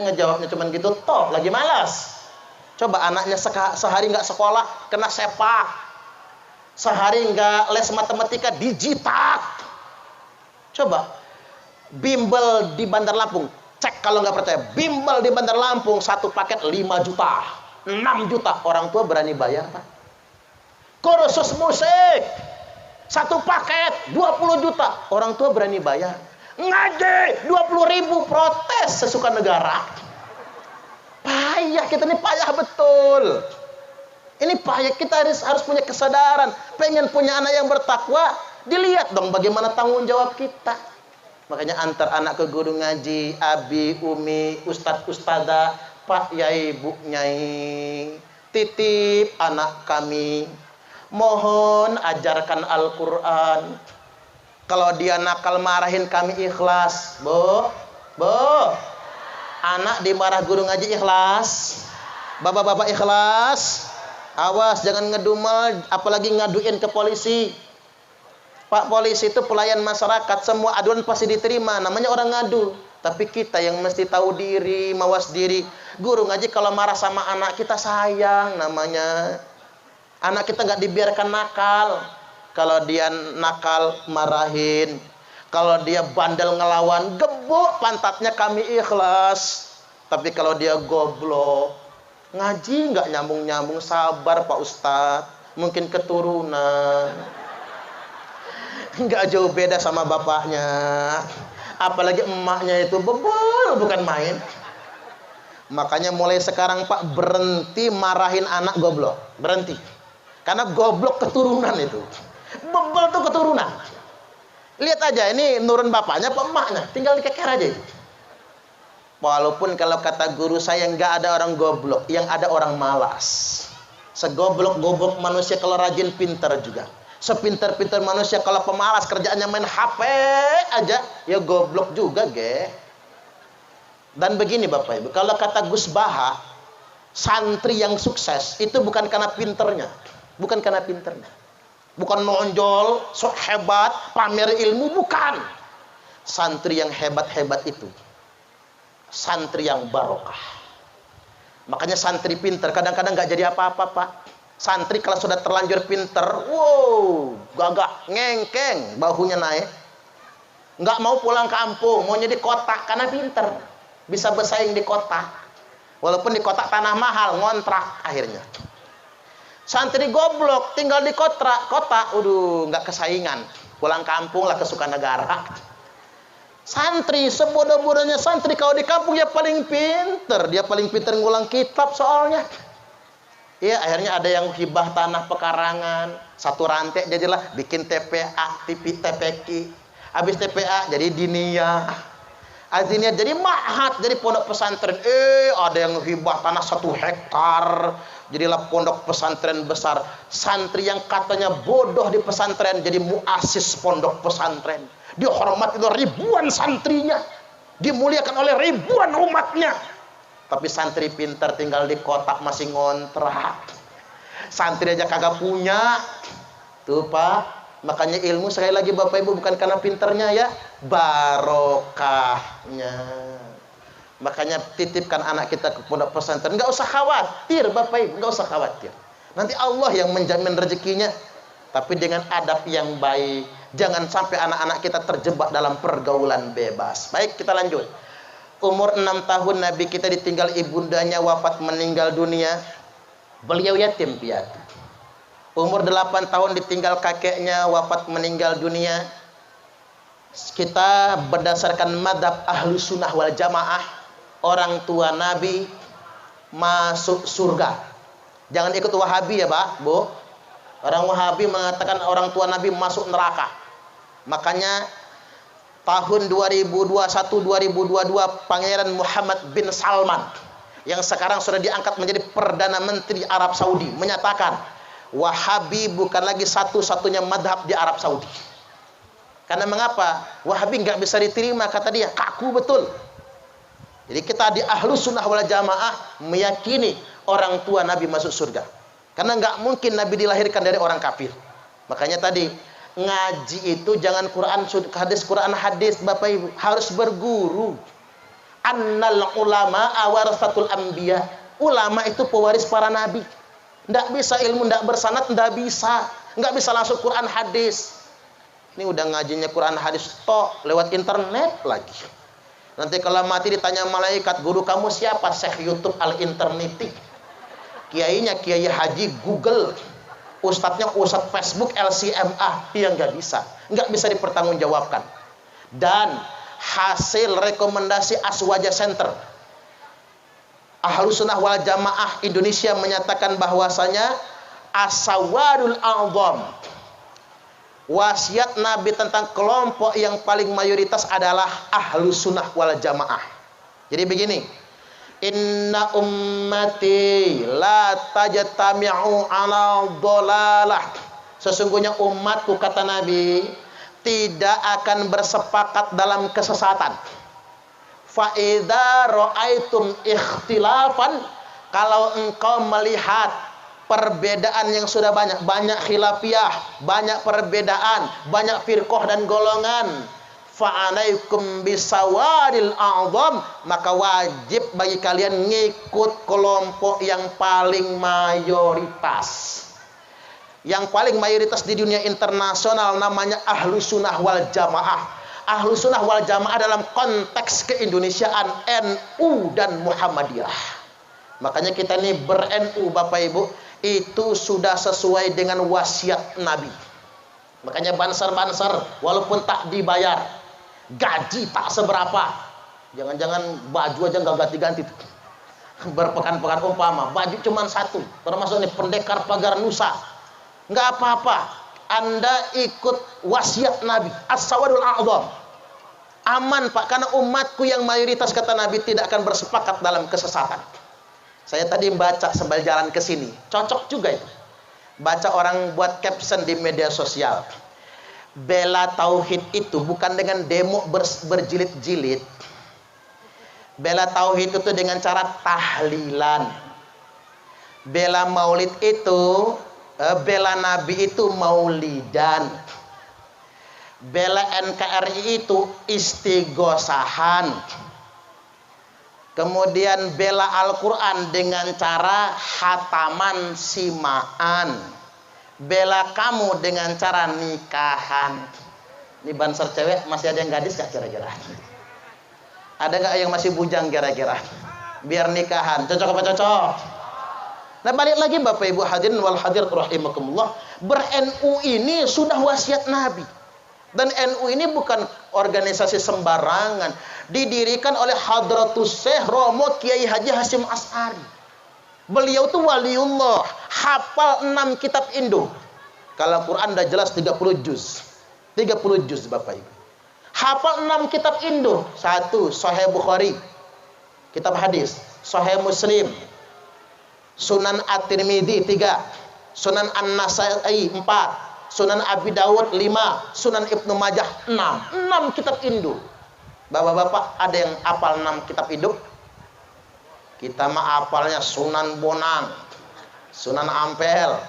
Ngejawabnya cuman gitu, toh lagi malas. Coba anaknya sehari nggak sekolah, kena sepak. Sehari nggak les matematika, dijitak. Coba, bimbel di Bandar Lampung. Cek kalau nggak percaya, bimbel di Bandar Lampung, satu paket 5 juta, 6 juta. Orang tua berani bayar, Pak. Kursus musik, satu paket 20 juta. Orang tua berani bayar. Ngaji 20.000, protes sesuka negara. Payah kita ini, payah betul. Ini payah, kita harus punya kesadaran. Pengen punya anak yang bertakwa, dilihat dong bagaimana tanggung jawab kita. Makanya antar anak ke guru ngaji, abi, umi, ustadz, ustadzah, pak yai, bu nyai, titip anak kami, mohon ajarkan Al-Quran. Kalau dia nakal marahin kami ikhlas. Bu, anak dimarah guru ngaji ikhlas. Bapak-bapak ikhlas. Awas jangan ngedumel, apalagi ngaduin ke polisi. Pak polisi itu pelayan masyarakat, semua aduan pasti diterima, namanya orang ngadu. Tapi kita yang mesti tahu diri, mawas diri. Guru ngaji kalau marah sama anak kita sayang namanya. Anak kita nggak dibiarkan nakal. Kalau dia nakal marahin, kalau dia bandel ngelawan, gebuk pantatnya kami ikhlas. Tapi kalau dia goblok, ngaji nggak nyambung-nyambung, sabar Pak Ustadz, mungkin keturunan. Nggak jauh beda sama bapaknya, apalagi emaknya itu bebel bukan main. Makanya mulai sekarang Pak, berhenti marahin anak goblok, berhenti. Karena goblok keturunan itu, bebel tuh keturunan. Lihat aja, ini nurun bapaknya apa emaknya, tinggal dikeker aja itu. Walaupun kalau kata guru saya nggak ada orang goblok, yang ada orang malas. Segoblok-goblok manusia kalau rajin pintar juga. Sepintar-pintar manusia kalau pemalas kerjaannya main HP aja, ya goblok juga, ge. Dan begini Bapak Ibu, kalau kata Gus Baha, santri yang sukses itu bukan karena pinternya, bukan karena pinternya, bukan nonjol, sok hebat, pamer ilmu, bukan. Santri yang hebat-hebat itu santri yang barokah. Makanya santri pinter kadang-kadang nggak jadi apa-apa Pak. Santri kalau sudah terlanjur pinter, wow, gagah, ngengkeng, bahunya naik. Nggak mau pulang kampung, maunya di kota karena pinter. Bisa bersaing di kota. Walaupun di kota tanah mahal, ngontrak akhirnya. Santri goblok, tinggal di kota, nggak kesaingan. Pulang kampung lah ke Sukanegara. Santri, sebodoh-bodohnya santri, kalau di kampung ya paling pinter. Dia paling pinter ngulang kitab soalnya. Iya, akhirnya ada yang hibah tanah pekarangan, satu rantai jadilah bikin TPA, TPQ. Habis TPA jadi diniyah. Aziniyah jadi ma'had, jadi pondok pesantren. Ada yang hibah tanah 1 hektar, jadilah pondok pesantren besar. Santri yang katanya bodoh di pesantren jadi muasis pondok pesantren. Dihormati oleh ribuan santrinya, dimuliakan oleh ribuan umatnya. Tapi santri pintar tinggal di kotak masih ngontrak. Santri aja kagak punya. Tuh Pak, makanya ilmu sekali lagi Bapak Ibu bukan karena pinternya ya, barokahnya. Makanya titipkan anak kita ke pondok pesantren, nggak usah khawatir Bapak Ibu, nggak usah khawatir. Nanti Allah yang menjamin rezekinya. Tapi dengan adab yang baik, jangan sampai anak-anak kita terjebak dalam pergaulan bebas. Baik, kita lanjut. Umur 6 tahun Nabi kita ditinggal ibundanya, wafat meninggal dunia. Beliau yatim piatu. Umur 8 tahun ditinggal kakeknya, wafat meninggal dunia. Kita berdasarkan madhab ahlu sunnah wal jamaah, orang tua Nabi masuk surga. Jangan ikut Wahabi ya Pak, Bu. Orang Wahabi mengatakan orang tua Nabi masuk neraka. Makanya tahun 2021-2022 Pangeran Muhammad bin Salman yang sekarang sudah diangkat menjadi Perdana Menteri Arab Saudi, menyatakan Wahabi bukan lagi satu-satunya madhab di Arab Saudi. Karena mengapa? Wahabi nggak bisa diterima, kata dia, kaku betul. Jadi kita di Ahlus Sunnah wal Jamaah meyakini orang tua Nabi masuk surga. Karena nggak mungkin Nabi dilahirkan dari orang kafir. Makanya tadi ngaji itu jangan Quran hadis Bapak Ibu, harus berguru. Annal ulama awarasatul anbiya. Ulama itu pewaris para nabi. Nggak bisa ilmu nggak bersanad, nggak bisa langsung Quran hadis. Ini udah ngajinya Quran hadis tok lewat internet lagi. Nanti kalau mati ditanya malaikat, guru kamu siapa? Syekh YouTube al-interneti. Kiainya Kiai Haji Google. Ustadznya Ustadz Facebook LCMA. Yang nggak bisa dipertanggungjawabkan. Dan hasil rekomendasi Aswaja Center, Ahlus Sunnah wal Jamaah Indonesia menyatakan bahwasanya As-Sawadul A'zam, wasiat Nabi tentang kelompok yang paling mayoritas adalah Ahlus Sunnah wal Jamaah. Jadi begini, inna ummati la tajtami'u ala dhalalah. Sesungguhnya umatku, kata Nabi, tidak akan bersepakat dalam kesesatan. Fa idza ra'aitum ikhtilafan, kalau engkau melihat perbedaan yang sudah banyak khilafiyah, banyak perbedaan, banyak firqah dan golongan, fa'alaikum bisawadil a'zam, maka wajib bagi kalian ngikut kelompok yang paling mayoritas. Yang paling mayoritas di dunia internasional namanya Ahlus Sunnah wal Jamaah. Ahlus Sunnah wal Jamaah dalam konteks keindonesiaan NU dan Muhammadiyah. Makanya kita ini ber-NU Bapak Ibu, itu sudah sesuai dengan wasiat Nabi. Makanya banser-banser walaupun tak dibayar, gaji tak seberapa, jangan-jangan baju aja nggak ganti-ganti tuh. Berpekan-pekan umpama baju cuma satu, termasuk nih pendekar pagar Nusa, nggak apa-apa. Anda ikut wasiat Nabi, As-Sawadul A'zam, aman Pak, karena umatku yang mayoritas, kata Nabi, tidak akan bersepakat dalam kesesatan. Saya tadi membaca sambil jalan ke sini, cocok juga itu. Baca orang buat caption di media sosial. Bela tauhid itu bukan dengan demo berjilid-jilid. Bela tauhid itu dengan cara tahlilan. Bela maulid itu, bela Nabi itu maulidan. Bela NKRI itu istighosahan. Kemudian bela Al-Quran dengan cara hataman simaan. Bela kamu dengan cara nikahan. Ini banser cewek, masih ada yang gadis gak kira-kira? Ada gak yang masih bujang kira-kira? Biar nikahan, cocok apa cocok? Nah balik lagi Bapak Ibu hadirin wal hadirat rahimakumullah, ber-NU ini sudah wasiat Nabi. Dan NU ini bukan organisasi sembarangan, didirikan oleh Hadratus Syekh Romo Kiai Haji Hasyim Asy'ari. Beliau itu waliullah, hafal 6 kitab Indo. Kalau Quran udah jelas 30 juz. 30 juz Bapak Ibu. Hafal 6 kitab Indo. 1 Sahih Bukhari, kitab hadis. Sahih Muslim, Sunan At-Tirmidzi 3, Sunan An-Nasai 4, Sunan Abi Dawud 5, Sunan Ibnu Majah 6. 6 kitab Indo. Bapak-bapak ada yang hafal 6 kitab Indo? Kita mah hafalnya Sunan Bonang, Sunan Ampel,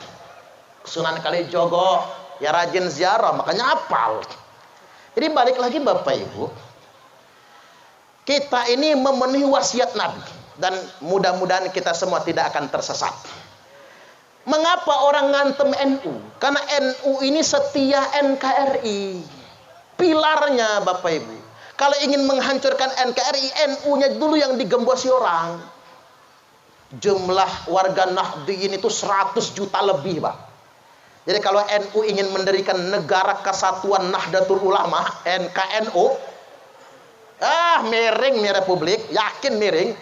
Sunan Kalijogo. Ya rajin ziarah, makanya hafal. Jadi balik lagi Bapak Ibu, kita ini memenuhi wasiat Nabi, dan mudah-mudahan kita semua tidak akan tersesat. Mengapa orang ngantem NU? Karena NU ini setia NKRI. Pilarnya Bapak Ibu. Kalau ingin menghancurkan NKRI, NU-nya dulu yang digembosi orang. Jumlah warga Nahdliyin itu 100 juta lebih, Pak. Jadi kalau NU ingin mendirikan Negara Kesatuan Nahdlatul Ulama, NKNU, miring nih Republik, yakin miring.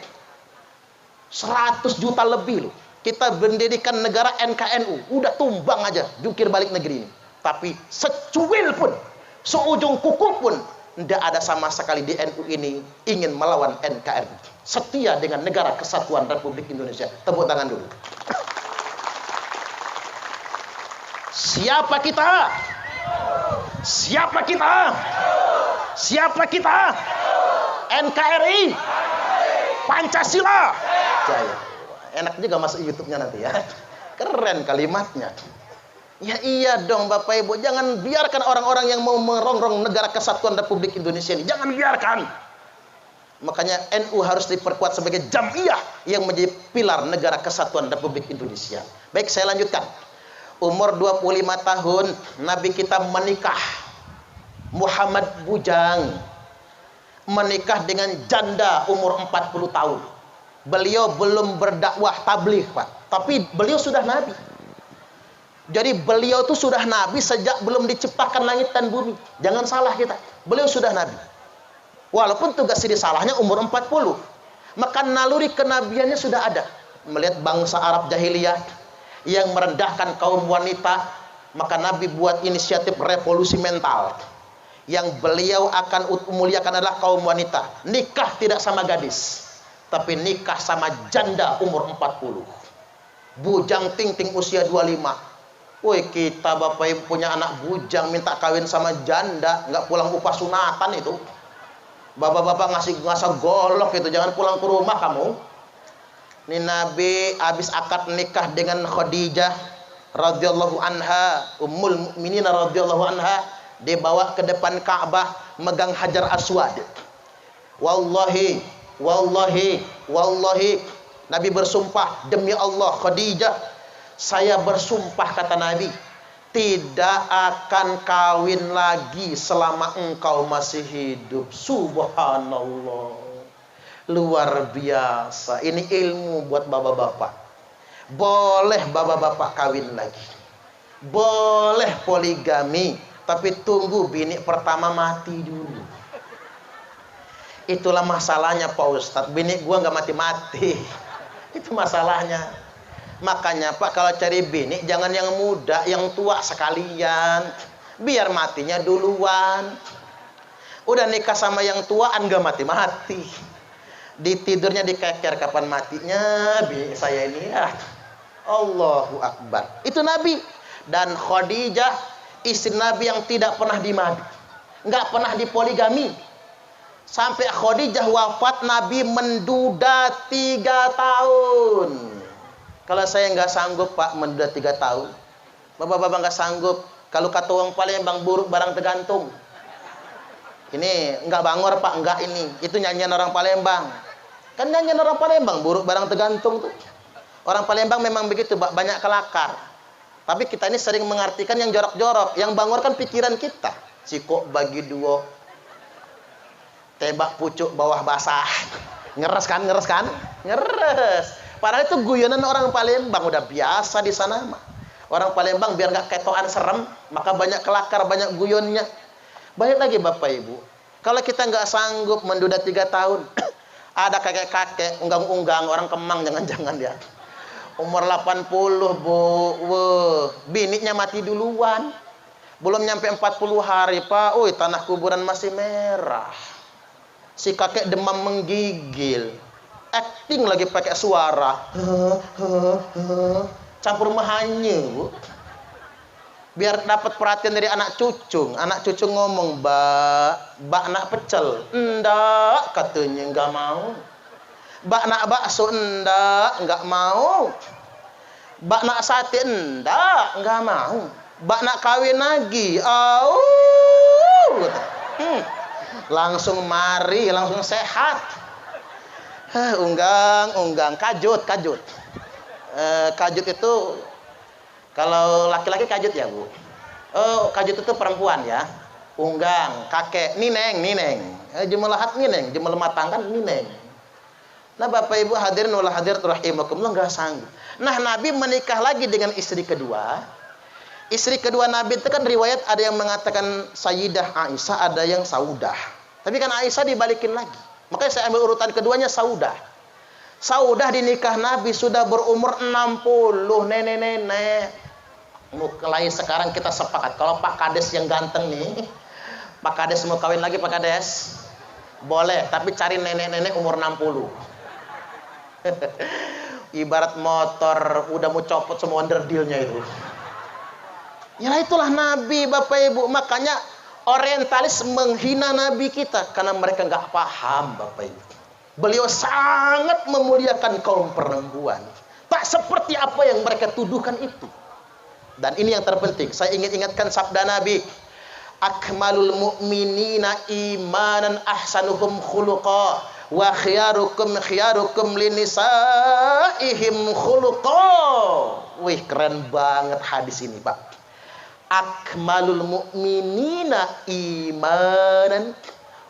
100 juta lebih loh. Kita mendirikan negara NKNU, udah tumbang aja, jungkir balik negeri ini. Tapi secuil pun, seujung kuku pun, tidak ada sama sekali di NU ini ingin melawan NKRI. setia dengan negara kesatuan Republik Indonesia. Tepuk tangan dulu. Siapa kita? Siapa kita? Siapa kita? NKRI, Pancasila Jaya. Enak juga masuk YouTube-nya nanti ya. Keren kalimatnya. Ya iya dong Bapak Ibu, jangan biarkan orang-orang yang mau merongrong negara kesatuan Republik Indonesia ini, jangan biarkan. Makanya NU harus diperkuat sebagai jamiah yang menjadi pilar negara kesatuan Republik Indonesia. Baik, saya lanjutkan. Umur 25 tahun Nabi kita menikah. Muhammad bujang menikah dengan janda umur 40 tahun. Beliau belum berdakwah tabligh, Pak, tapi beliau sudah nabi. Jadi beliau itu sudah nabi sejak belum diciptakan langit dan bumi. Jangan salah kita. Beliau sudah nabi. Walaupun tugas ini salahnya umur 40. Maka naluri kenabiannya sudah ada. Melihat bangsa Arab jahiliyah yang merendahkan kaum wanita, maka Nabi buat inisiatif revolusi mental. Yang beliau akan muliakan adalah kaum wanita. Nikah tidak sama gadis, tapi nikah sama janda umur 40. Bujang ting-ting usia 25. Woi, kita Bapak Ibu punya anak bujang minta kawin sama janda, nggak pulang upah sunatan itu. Bapak-bapak ngasih golok itu, jangan pulang ke rumah kamu. Ini Nabi habis akad nikah dengan Khadijah radhiyallahu anha, Ummul Mukminin radhiyallahu anha, dibawa ke depan Ka'bah megang Hajar Aswad. Wallahi, wallahi, wallahi, Nabi bersumpah demi Allah, Khadijah, saya bersumpah kata Nabi, tidak akan kawin lagi selama engkau masih hidup. Subhanallah. Luar biasa. Ini ilmu buat bapak-bapak. Boleh bapak-bapak kawin lagi. Boleh poligami. Tapi tunggu bini pertama mati dulu. Itulah masalahnya Pak Ustadz. Bini gua nggak mati-mati. Itu masalahnya. Makanya Pak, kalau cari bini jangan yang muda, yang tua sekalian. Biar matinya duluan. Udah nikah sama yang tuaan gak mati-mati. Di tidurnya dikeker kapan matinya bini saya ini ya. Allahu Akbar. Itu Nabi. Dan Khadijah istri Nabi yang tidak pernah dimadu, nggak pernah dipoligami. Sampai Khadijah wafat Nabi menduda 3 tahun. Kalau saya nggak sanggup Pak menduda 3 tahun, bapak-bapak nggak sanggup. Kalau kata orang Palembang buruk barang tergantung. Ini nggak bangor Pak, nggak ini. Itu nyanyian orang Palembang. Kan nyanyian orang Palembang buruk barang tergantung tuh. Orang Palembang memang begitu Pak, banyak kelakar. Tapi kita ini sering mengartikan yang jorok-jorok. Yang bangor kan pikiran kita. Cikok bagi dua, tebak pucuk bawah basah. Ngeres kan, ngeres kan? Ngeres. Padahal itu guyonan orang Palembang, udah biasa di sana. Orang Palembang biar nggak ketoan serem, maka banyak kelakar, banyak guyonnya. Banyak lagi Bapak Ibu. Kalau kita nggak sanggup menduda 3 tahun, ada kakek-kakek, unggang-unggang, orang Kemang jangan-jangan ya. Umur 80 bu, bininya mati duluan. Belum nyampe 40 hari Pak, tanah kuburan masih merah. Si kakek demam menggigil. Acting lagi pakai suara. Campur mahanya bu. Biar dapat perhatian dari anak cucu. Anak cucu ngomong, Mbak nak pecel. Enggak, katanya enggak mau. Mbak nak bakso, enggak mau. Mbak nak sate, enggak mau. Mbak nak kawin lagi, langsung mari, langsung sehat. Unggang, kajut. Kajut itu kalau laki-laki kajut ya bu. Kajut itu perempuan ya. Unggang, kakek, nineng. Jumlahat nineng, jumlah matang kan nineng. Nah Bapak Ibu hadirin wal hadirat rahimakumullah, enggak sanggup. Nah Nabi menikah lagi dengan istri kedua. Istri kedua Nabi itu kan riwayat ada yang mengatakan Sayyidah Aisyah, ada yang Saudah. Tapi kan Aisyah dibalikin lagi. Makanya saya ambil urutan keduanya Saudah. Saudah di nikah Nabi sudah berumur 60, nenek-nenek. Mulai sekarang kita sepakat kalau Pak Kades yang ganteng nih, Pak Kades mau kawin lagi Pak Kades? Boleh, tapi cari nenek-nenek umur 60. Ibarat motor udah mau copot semua onderdilnya itu. Ya itulah Nabi, Bapak Ibu. Makanya orientalis menghina Nabi kita karena mereka nggak paham, Bapak Ibu. Beliau sangat memuliakan kaum perempuan. Tak seperti apa yang mereka tuduhkan itu. Dan ini yang terpenting. Saya ingin ingatkan sabda Nabi. Akmalul mu'minina imanan ahsanuhum khuluqa wa khiyarukum linisaihim khuluqa. Wih, keren banget hadis ini, Pak. Akmalul mu'minina imanan.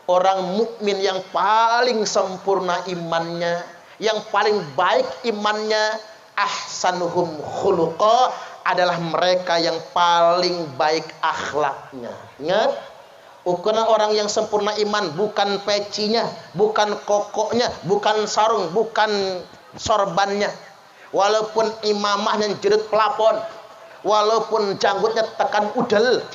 Orang mukmin yang paling sempurna imannya, yang paling baik imannya, ahsanuhum khuluqa, adalah mereka yang paling baik akhlaknya. Ingat, ukuran orang yang sempurna iman bukan pecinya, bukan kokoknya, bukan sarung, bukan sorbannya. Walaupun imamahnya jerit pelapon, walaupun janggutnya tekan udel,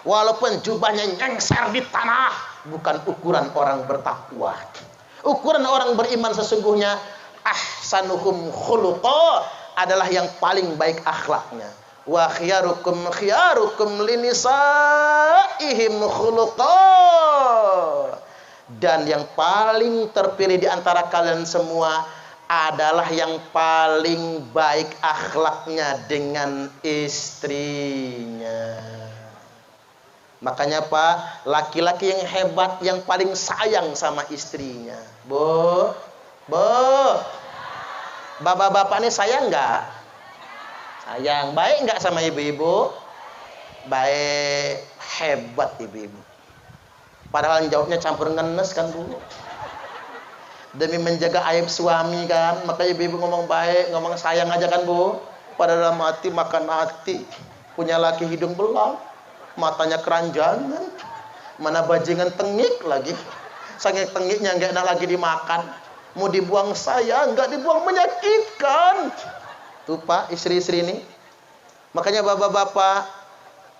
walaupun jubahnya nyengser di tanah, bukan ukuran orang bertakwa. Ukuran orang beriman sesungguhnya ahsanuhum khuluqa, adalah yang paling baik akhlaknya. Wa khiyarukum linisaihim khuluqa, dan yang paling terpilih di antara kalian semua adalah yang paling baik akhlaknya dengan istrinya. Makanya Pak, laki-laki yang hebat yang paling sayang sama istrinya. Bu, bapak-bapak ini sayang nggak? Sayang. Baik nggak sama ibu-ibu? Baik. Hebat ibu-ibu. Padahal jawabnya campur ngenes kan Bu. Demi menjaga aib suami kan, maka ibu-ibu ngomong baik, ngomong sayang aja kan Bu. Padahal dalam hati makan hati. Punya laki hidung belang, matanya keranjangan, mana bajingan tengik lagi. Saking tengiknya nggak enak lagi dimakan. Mau dibuang saya, nggak dibuang, menyakitkan. Tuh Pak, istri-istri ini. Makanya bapak-bapak,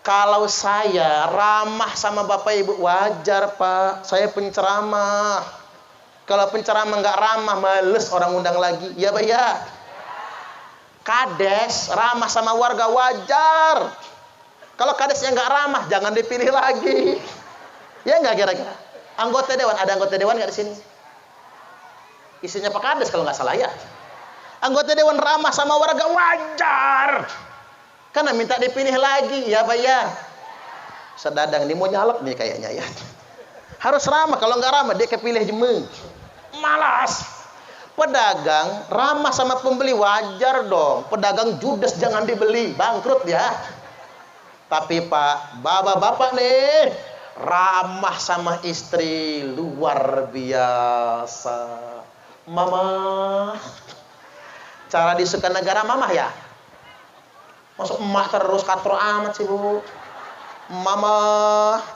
kalau saya ramah sama bapak ibu, wajar Pak. Saya penceramah. Kalau penceramah nggak ramah, males orang undang lagi. Ya Pak ya. Kades ramah sama warga, wajar. Kalau kadesnya nggak ramah, jangan dipilih lagi. Ya nggak kira-kira? Anggota dewan, ada anggota dewan nggak di sini? Isinya Pak Kades kalau nggak salah ya. Anggota dewan ramah sama warga, wajar. Karena minta dipilih lagi, ya Pak ya. Sedadang ini mau nyalep nih kayaknya ya. Harus ramah, kalau nggak ramah dia kepilih jemeng. Malas. Pedagang ramah sama pembeli, wajar dong. Pedagang judes jangan dibeli, bangkrut ya. Tapi Pak, bapak-bapak nih ramah sama istri luar biasa. Mama, cara disuka negara mama ya. Masuk emak terus katro amat sih Bu. Mama,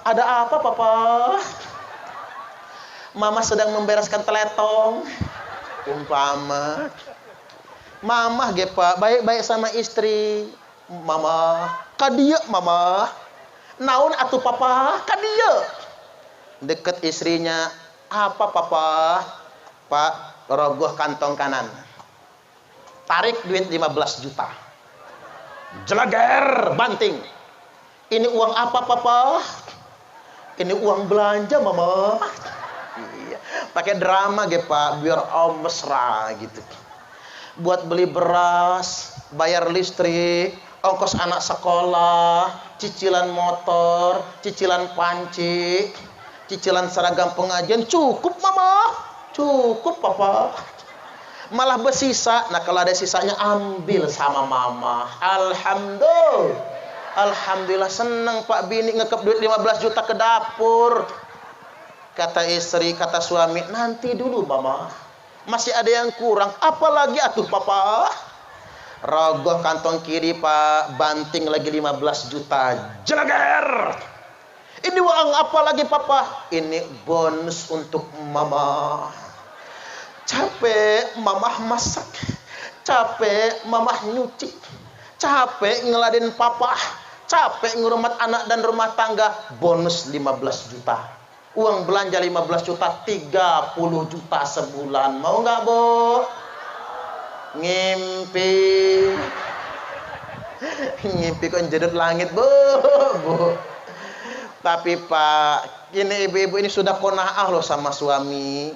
ada apa Papa? Mama sedang membereskan teletong. Umpama Mama ge Pak, baik-baik sama istri. Mama, kadia Mama. Naon atuh Papa? Kadia. Deket istrinya, apa Papa? Pak, rogoh kantong kanan. Tarik duit 15 juta. Jelager, banting. Ini uang apa Papa? Ini uang belanja Mama. Iya, pakai drama ge Pak, biar mesra gitu. Buat beli beras, bayar listrik, ongkos anak sekolah, cicilan motor, cicilan panci, cicilan seragam pengajian, cukup Mama. Cukup Papa. Malah bersisa. Nah kalau ada sisanya ambil sama Mama. Alhamdulillah seneng Pak bini ngekep duit 15 juta ke dapur. Kata istri, kata suami, nanti dulu Mama, masih ada yang kurang. Apalagi atuh Papa. Rogoh kantong kiri Pak, banting lagi 15 juta. Jelager. Ini uang apa lagi Papa? Ini bonus untuk Mama. Capek Mama masak, capek Mama nyuci, capek ngeladen Papa, capek ngurumat anak dan rumah tangga. Bonus 15 juta. Uang belanja 15 juta, 30 juta sebulan. Mau nggak Bu? ngimpi. Ngimpi kok jedut langit, Bu. Tapi Pak, ini ibu-ibu ini sudah qanaah loh sama suami.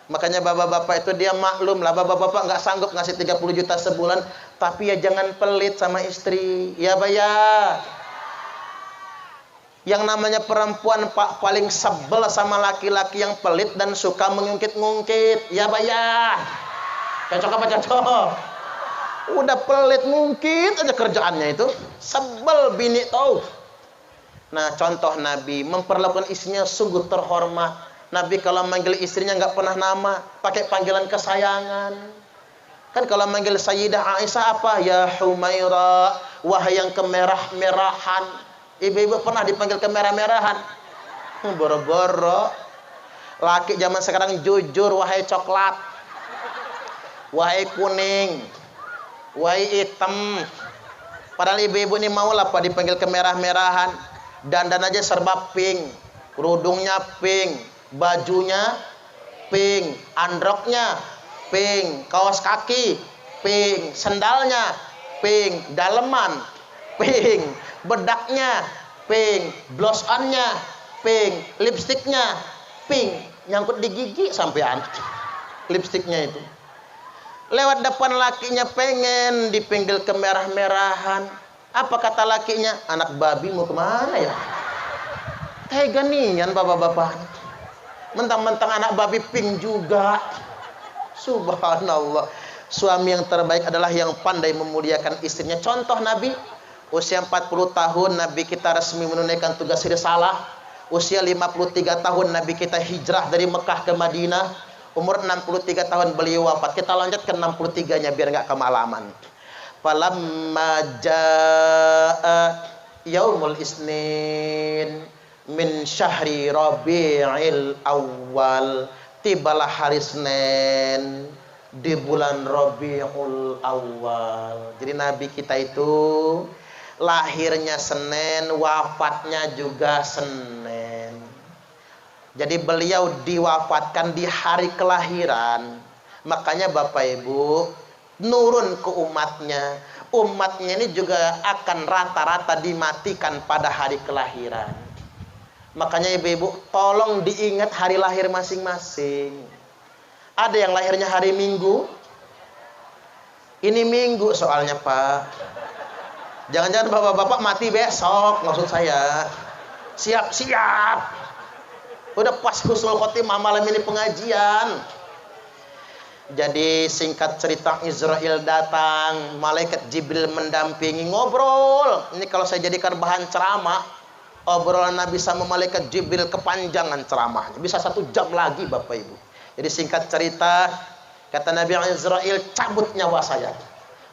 Makanya bapak-bapak itu dia maklum lah, bapak-bapak nggak sanggup ngasih 30 juta sebulan, tapi ya jangan pelit sama istri. Ya Pak ya. Yang namanya perempuan Pak paling sebel sama laki-laki yang pelit dan suka mengungkit-ngungkit. Ya Pak ya. Cocok apa cocok? Udah pelit ngungkit aja kerjaannya itu. Sebel bini tau. Nah contoh Nabi memperlakukan istrinya sungguh terhormat. Nabi kalau manggil istrinya nggak pernah nama, pakai panggilan kesayangan. Kan kalau manggil Sayyidah Aisyah apa? Ya Humaira, wahai yang kemerah-merahan. Ibu-ibu pernah dipanggil kemerah-merahan? Boro-boro. Laki zaman sekarang jujur, wahai coklat, wahai kuning, wahai hitam. Padahal ibu-ibu ini mau lah Pak dipanggil kemerah-merahan. Dandan aja serba pink, kerudungnya pink, bajunya pink, androknya pink, kaos kaki pink, sendalnya pink, daleman pink, bedaknya pink, blush on-nya pink, lipstiknya pink, nyangkut di gigi sampean lipstiknya itu. Lewat depan lakinya pengen dipanggil kemerah-merahan. Apa kata lakinya? Anak babi mau kemana ya? Tega nian bapak-bapak. Mentang-mentang anak babi pink juga. Subhanallah. Suami yang terbaik adalah yang pandai memuliakan istrinya. Contoh Nabi, usia 40 tahun Nabi kita resmi menunaikan tugas risalah. Usia 53 tahun Nabi kita hijrah dari Mekah ke Madinah. Umur 63 tahun beliau wafat. Kita lanjut ke 63-nya biar nggak kemalaman. Falamma jaa yaumul isnin min syahri Rabi'il Awal. Tibalah hari Senin di bulan Rabiul Awal. Jadi Nabi kita itu lahirnya Senin, wafatnya juga Senin. Jadi beliau diwafatkan di hari kelahiran. Makanya Bapak Ibu nurun ke umatnya. Umatnya ini juga akan rata-rata dimatikan pada hari kelahiran. Makanya ibu-ibu tolong diingat hari lahir masing-masing. Ada yang lahirnya hari Minggu. Ini Minggu soalnya Pak. Jangan-jangan bapak-bapak mati besok maksud saya. Siap-siap. Udah pas husnul khotimah malam ini pengajian. Jadi singkat cerita, Israel datang, malaikat Jibril mendampingi, ngobrol. Ini kalau saya jadikan bahan ceramah, obrolan Nabi sama malaikat Jibril kepanjangan ceramahnya. Bisa 1 jam lagi Bapak Ibu. Jadi singkat cerita, kata Nabi Israel, cabut nyawa saya.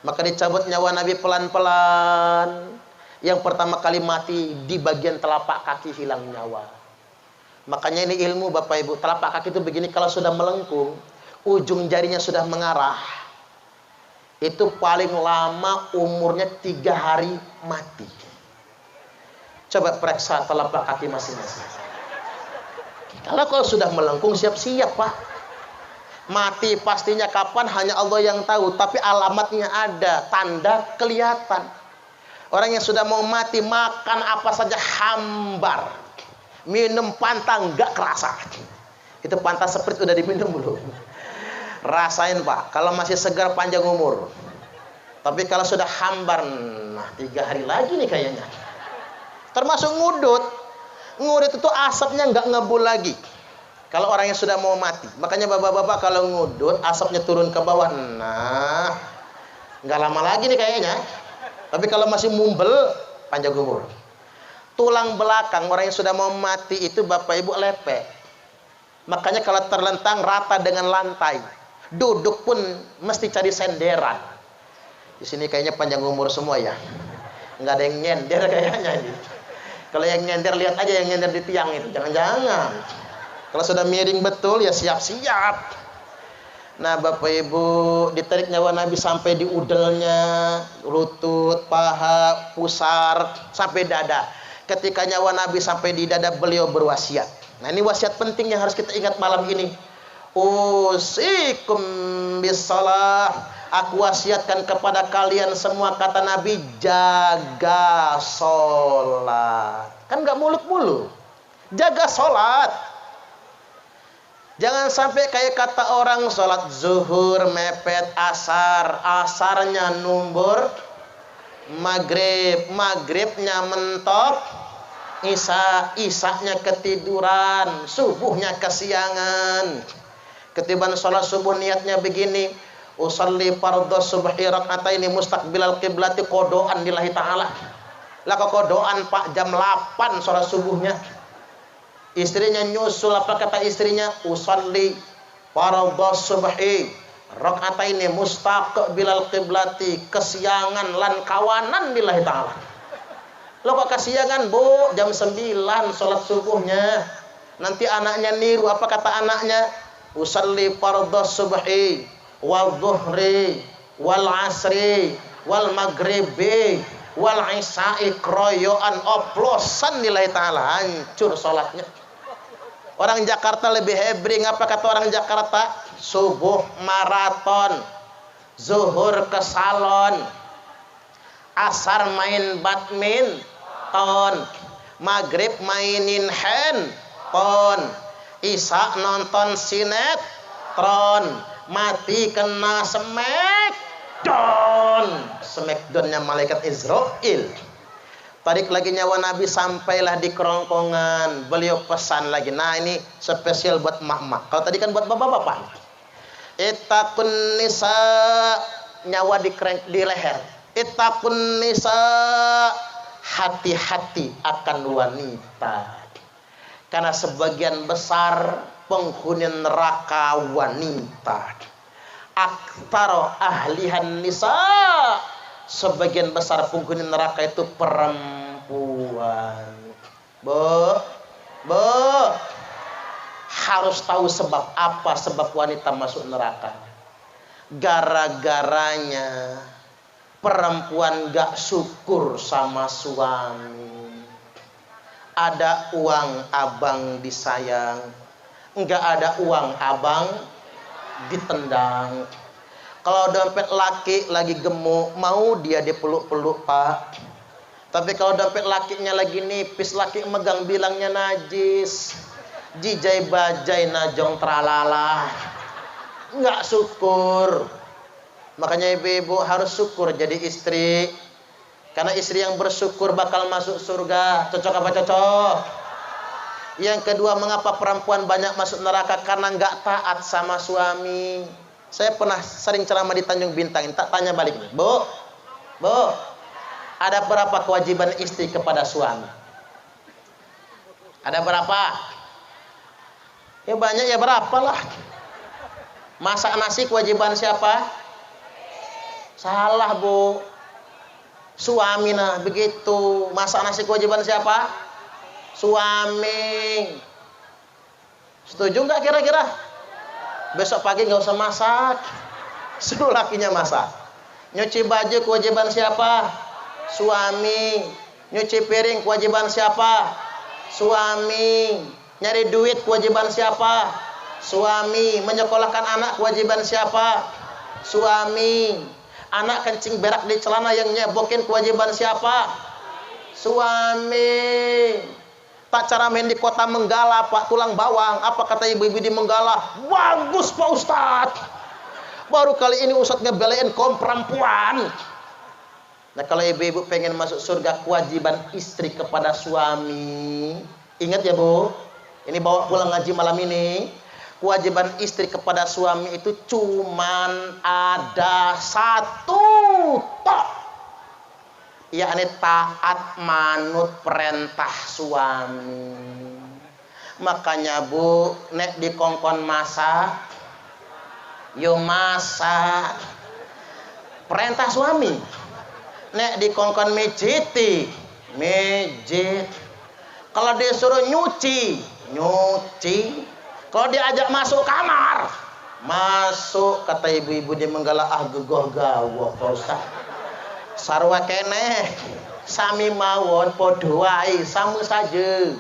Maka dicabut nyawa Nabi pelan-pelan. Yang pertama kali mati di bagian telapak kaki hilang nyawa. Makanya ini ilmu Bapak Ibu, telapak kaki itu begini, kalau sudah melengkung, ujung jarinya sudah mengarah, itu paling lama umurnya 3 hari mati. Coba periksa telapak kaki masing-masing. Kalau sudah melengkung siap-siap Pak. Mati pastinya kapan hanya Allah yang tahu, tapi alamatnya ada, tanda kelihatan. Orang yang sudah mau mati makan apa saja hambar. Minum pantang nggak kerasa. Itu Fanta Sprite udah diminum belum? Rasain Pak, kalau masih segar panjang umur. Tapi kalau sudah hambar, nah 3 hari lagi nih kayaknya. Termasuk ngudut. Ngudut itu asapnya nggak ngebul lagi. Kalau orang yang sudah mau mati. Makanya bapak-bapak kalau ngudut, asapnya turun ke bawah. Nah, nggak lama lagi nih kayaknya. Tapi kalau masih mumbel, panjang umur. Tulang belakang orang yang sudah mau mati itu Bapak Ibu lepek. Makanya kalau terlentang rata dengan lantai. Duduk pun mesti cari senderan. Di sini kayaknya panjang umur semua ya. Nggak ada yang nyender kayaknya ini. Kalau yang nyender lihat aja yang nyender di tiang itu. Jangan-jangan. Kalau sudah miring betul ya siap-siap. Nah Bapak Ibu, ditarik nyawa Nabi sampai di udelnya, lutut, paha, pusar, sampai dada. Ketika nyawa Nabi sampai di dada, beliau berwasiat. Nah ini wasiat penting yang harus kita ingat malam ini. Usikum bisalah. Aku wasiatkan kepada kalian semua, kata Nabi, jaga sholat. Kan nggak muluk-muluk. Jaga sholat. Jangan sampai kayak kata orang sholat zuhur mepet asar, asarnya numbur maghrib, maghribnya mentok isya, isyanya ketiduran, subuhnya kesiangan. Ketiban sholat subuh niatnya begini, usalli fardhu subhi raka'ataini mustaqbilal qiblati, kodoan lillahi ta'ala. Lah kok kodoan Pak jam 8 sholat subuhnya. Istrinya nyusul, apa kata istrinya? Usalli fardhu subhi raka'ataini mustaqbilal qiblati, kesiangan lan kawanan lillahi ta'ala. Lo kok kesiangan Bu? Jam 9 sholat subuhnya. Nanti anaknya niru, apa kata anaknya? Usalli fardhu subhi wal dhuhri wal asri wal maghribi wal isya'i kroyoan oplosan nilai ta'ala, hancur sholatnya. Orang Jakarta lebih hebring, apa kata orang Jakarta? Subuh maraton, zuhur ke salon, asar main badminton, maghrib mainin handphone, isya nonton sinetron, mati kena smackdownnya malaikat Israel. Tarik lagi nyawa Nabi, sampailah di kerongkongan. Beliau pesan lagi. Nah ini spesial buat mak-mak. Kalau tadi kan buat bapak-bapak. Ittaqun nisa, nyawa di leher. Ittaqun nisa, hati-hati akan wanita. Karena sebagian besar penghuni neraka wanita. Aktaro ahlihan nisa, sebagian besar penghuni neraka itu perempuan. Bu, harus tahu sebab apa sebab wanita masuk neraka. Gara-garanya perempuan gak syukur sama suami. Ada uang abang disayang, enggak ada uang abang ditendang. Kalau dompet laki lagi gemuk, mau dia dipeluk-peluk Pak. Tapi kalau dompet lakinya lagi nipis, laki megang bilangnya najis, jijai bajai najong tralala, enggak syukur. Makanya ibu-ibu harus syukur jadi istri. Karena istri yang bersyukur bakal masuk surga. Cocok apa cocok? Yang kedua, mengapa perempuan banyak masuk neraka? Karena nggak taat sama suami. Saya pernah sering ceramah di Tanjung Bintang. Tak tanya balik nih, Bu, ada berapa kewajiban istri kepada suami? Ada berapa? Ya banyak, ya berapa lah. Masak nasi kewajiban siapa? Salah Bu, suami. Nah begitu. Masak nasi kewajiban siapa? Suami. Setuju nggak kira-kira? Besok pagi nggak usah masak, suruh lakinya masak. Nyuci baju kewajiban siapa? Suami. Nyuci piring kewajiban siapa? Suami. Nyari duit kewajiban siapa? Suami. Menyekolahkan anak kewajiban siapa? Suami. Anak kencing berak di celana yang nyebokin kewajiban siapa? Suami. Tak cara main di kota Menggala Pak, tulang bawang. Apa kata ibu-ibu di Menggala? Bagus Pak Ustadz. Baru kali ini Ustadz ngebelain kaum perempuan. Nah kalau ibu-ibu pengen masuk surga, kewajiban istri kepada suami. Ingat ya Bu, ini bawa pulang ngaji malam ini. Kewajiban istri kepada suami itu cuman ada satu tok, yakni taat manut perintah suami. Makanya Bu, nek dikongkon masak, yo masak perintah suami. Nek dikongkon mijiti, mijit. Kalau disuruh nyuci, nyuci. Kalau diajak masuk kamar, masuk. Kata ibu-ibu di Menggala, ah gegoh gawok Pak Ustaz. Sarwa keneh, sami mawon podo wae, sama saja.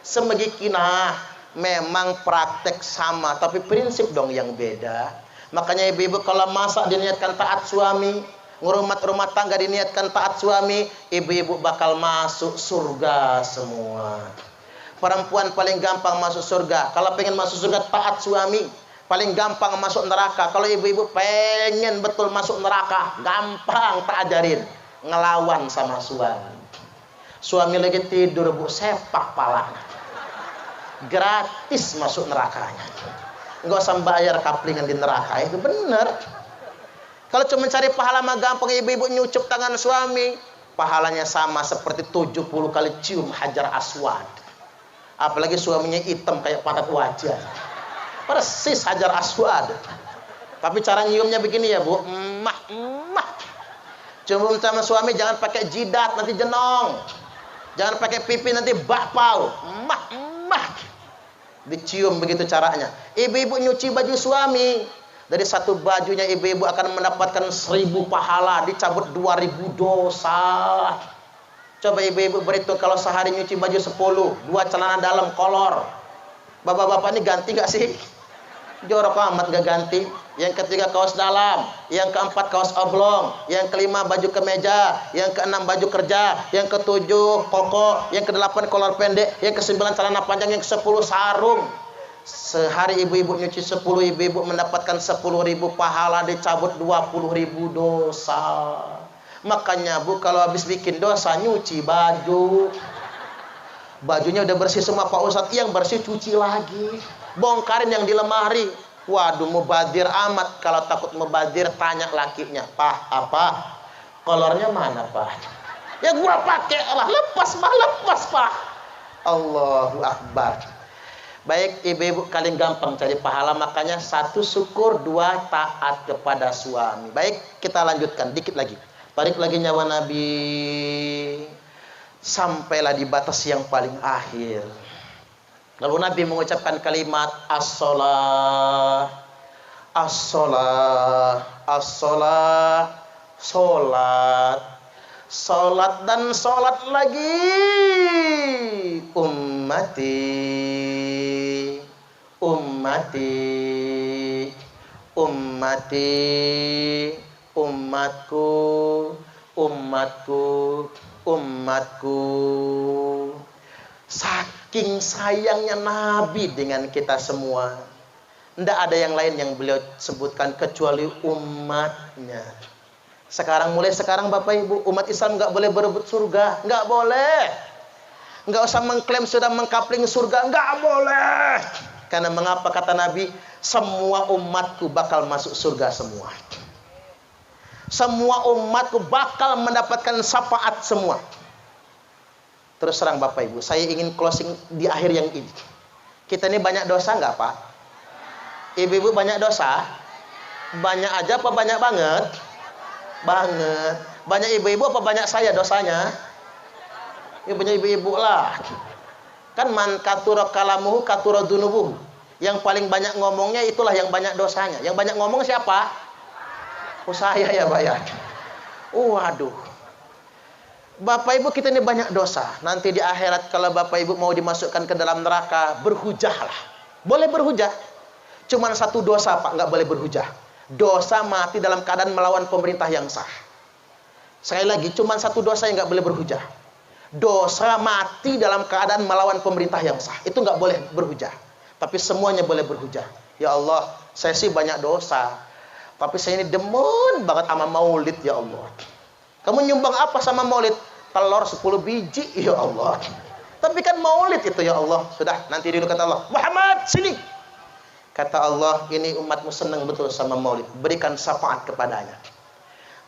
Semegi kinah, memang praktek sama, tapi prinsip dong yang beda. Makanya ibu-ibu kalau masak diniatkan taat suami, ngurumat rumah tangga diniatkan taat suami, ibu-ibu bakal masuk surga semua. Perempuan paling gampang masuk surga. Kalau pengen masuk surga taat suami. Paling gampang masuk neraka. Kalau ibu-ibu pengen betul masuk neraka, gampang tak ajarin. Ngelawan sama suami. Suami lagi tidur, bu, sepak palanya. Gratis masuk nerakanya. Nggak usah bayar kaplingan di neraka. Itu bener. Kalau cuma cari pahala mah gampang, ibu-ibu nyucup tangan suami. Pahalanya sama seperti 70 kali cium hajar aswad. Apalagi suaminya hitam kayak patat wajah. Persis hajar aswad. Tapi cara nyiumnya begini ya bu, cium sama suami jangan pakai jidat, nanti jenong. Jangan pakai pipi, nanti bakpao. Dicium begitu caranya. Ibu-ibu nyuci baju suami, dari satu bajunya ibu-ibu akan mendapatkan 1000 pahala, dicabut 2000 dosa. Coba ibu-ibu berhitung kalau sehari nyuci baju 10, 2 celana dalam kolor. Bapak-bapak ini ganti gak sih? Jorok amat gak ganti. Yang ketiga kaos dalam, yang keempat kaos oblong, yang kelima baju kemeja, yang keenam baju kerja, yang ketujuh koko, yang kedelapan kolor pendek, yang kesembilan celana panjang, yang ke-10 sarung. Sehari ibu-ibu nyuci 10, ibu-ibu mendapatkan 10.000 pahala, dicabut 20.000 dosa. Makanya bu, kalau habis bikin dosa nyuci baju. Bajunya udah bersih semua Pak Ustadz, yang bersih cuci lagi. Bongkarin yang di lemari. Waduh, mubazir amat. Kalau takut mubazir, tanya lakinya, Pak, apa? Kolornya mana, Pak? Ya gua pakai lah, lepas Pak. Allahu Akbar. Baik, ibu-ibu kalian gampang cari pahala, makanya 1 syukur, 2 taat kepada suami. Baik, kita lanjutkan dikit lagi. Tarik lagi nyawa Nabi. Sampailah di batas yang paling akhir. Lalu Nabi mengucapkan kalimat as-shalah, as-shalah, as-shalah, sholat, sholat dan sholat lagi. Ummati, ummati, ummati, umatku, umatku, umatku. Saking sayangnya Nabi dengan kita semua, tidak ada yang lain yang beliau sebutkan kecuali umatnya. Mulai sekarang Bapak Ibu, umat Islam nggak boleh berebut surga, nggak boleh. Nggak usah mengklaim sudah mengkapling surga, nggak boleh. Karena mengapa kata Nabi, semua umatku bakal masuk surga semua. Semua umatku bakal mendapatkan syafaat semua. Terus terang Bapak Ibu, saya ingin closing di akhir yang ini. Kita ini banyak dosa nggak Pak? Ibu-ibu banyak dosa? Banyak aja apa banyak banget? Banget. Banyak ibu-ibu apa banyak saya dosanya? Ya banyak ibu-ibu lah. Kan man katura kalamuhu katura dunubuhu. Yang paling banyak ngomongnya itulah yang banyak dosanya. Yang banyak ngomong siapa? Oh saya ya Pak ya. Waduh. Bapak Ibu kita ini banyak dosa. Nanti di akhirat kalau Bapak Ibu mau dimasukkan ke dalam neraka, berhujahlah. Boleh berhujah. Cuman 1 dosa Pak, nggak boleh berhujah. Dosa mati dalam keadaan melawan pemerintah yang sah. Sekali lagi, cuman 1 dosa yang nggak boleh berhujah. Dosa mati dalam keadaan melawan pemerintah yang sah. Itu nggak boleh berhujah. Tapi semuanya boleh berhujah. Ya Allah, saya sih banyak dosa. Tapi saya ini demen banget sama maulid ya Allah. Kamu nyumbang apa sama maulid? Telur 10 biji, ya Allah. Tapi kan maulid itu ya Allah. Sudah, nanti dulu kata Allah, Muhammad sini. Kata Allah, ini umatmu senang betul sama maulid. Berikan syafaat kepadanya.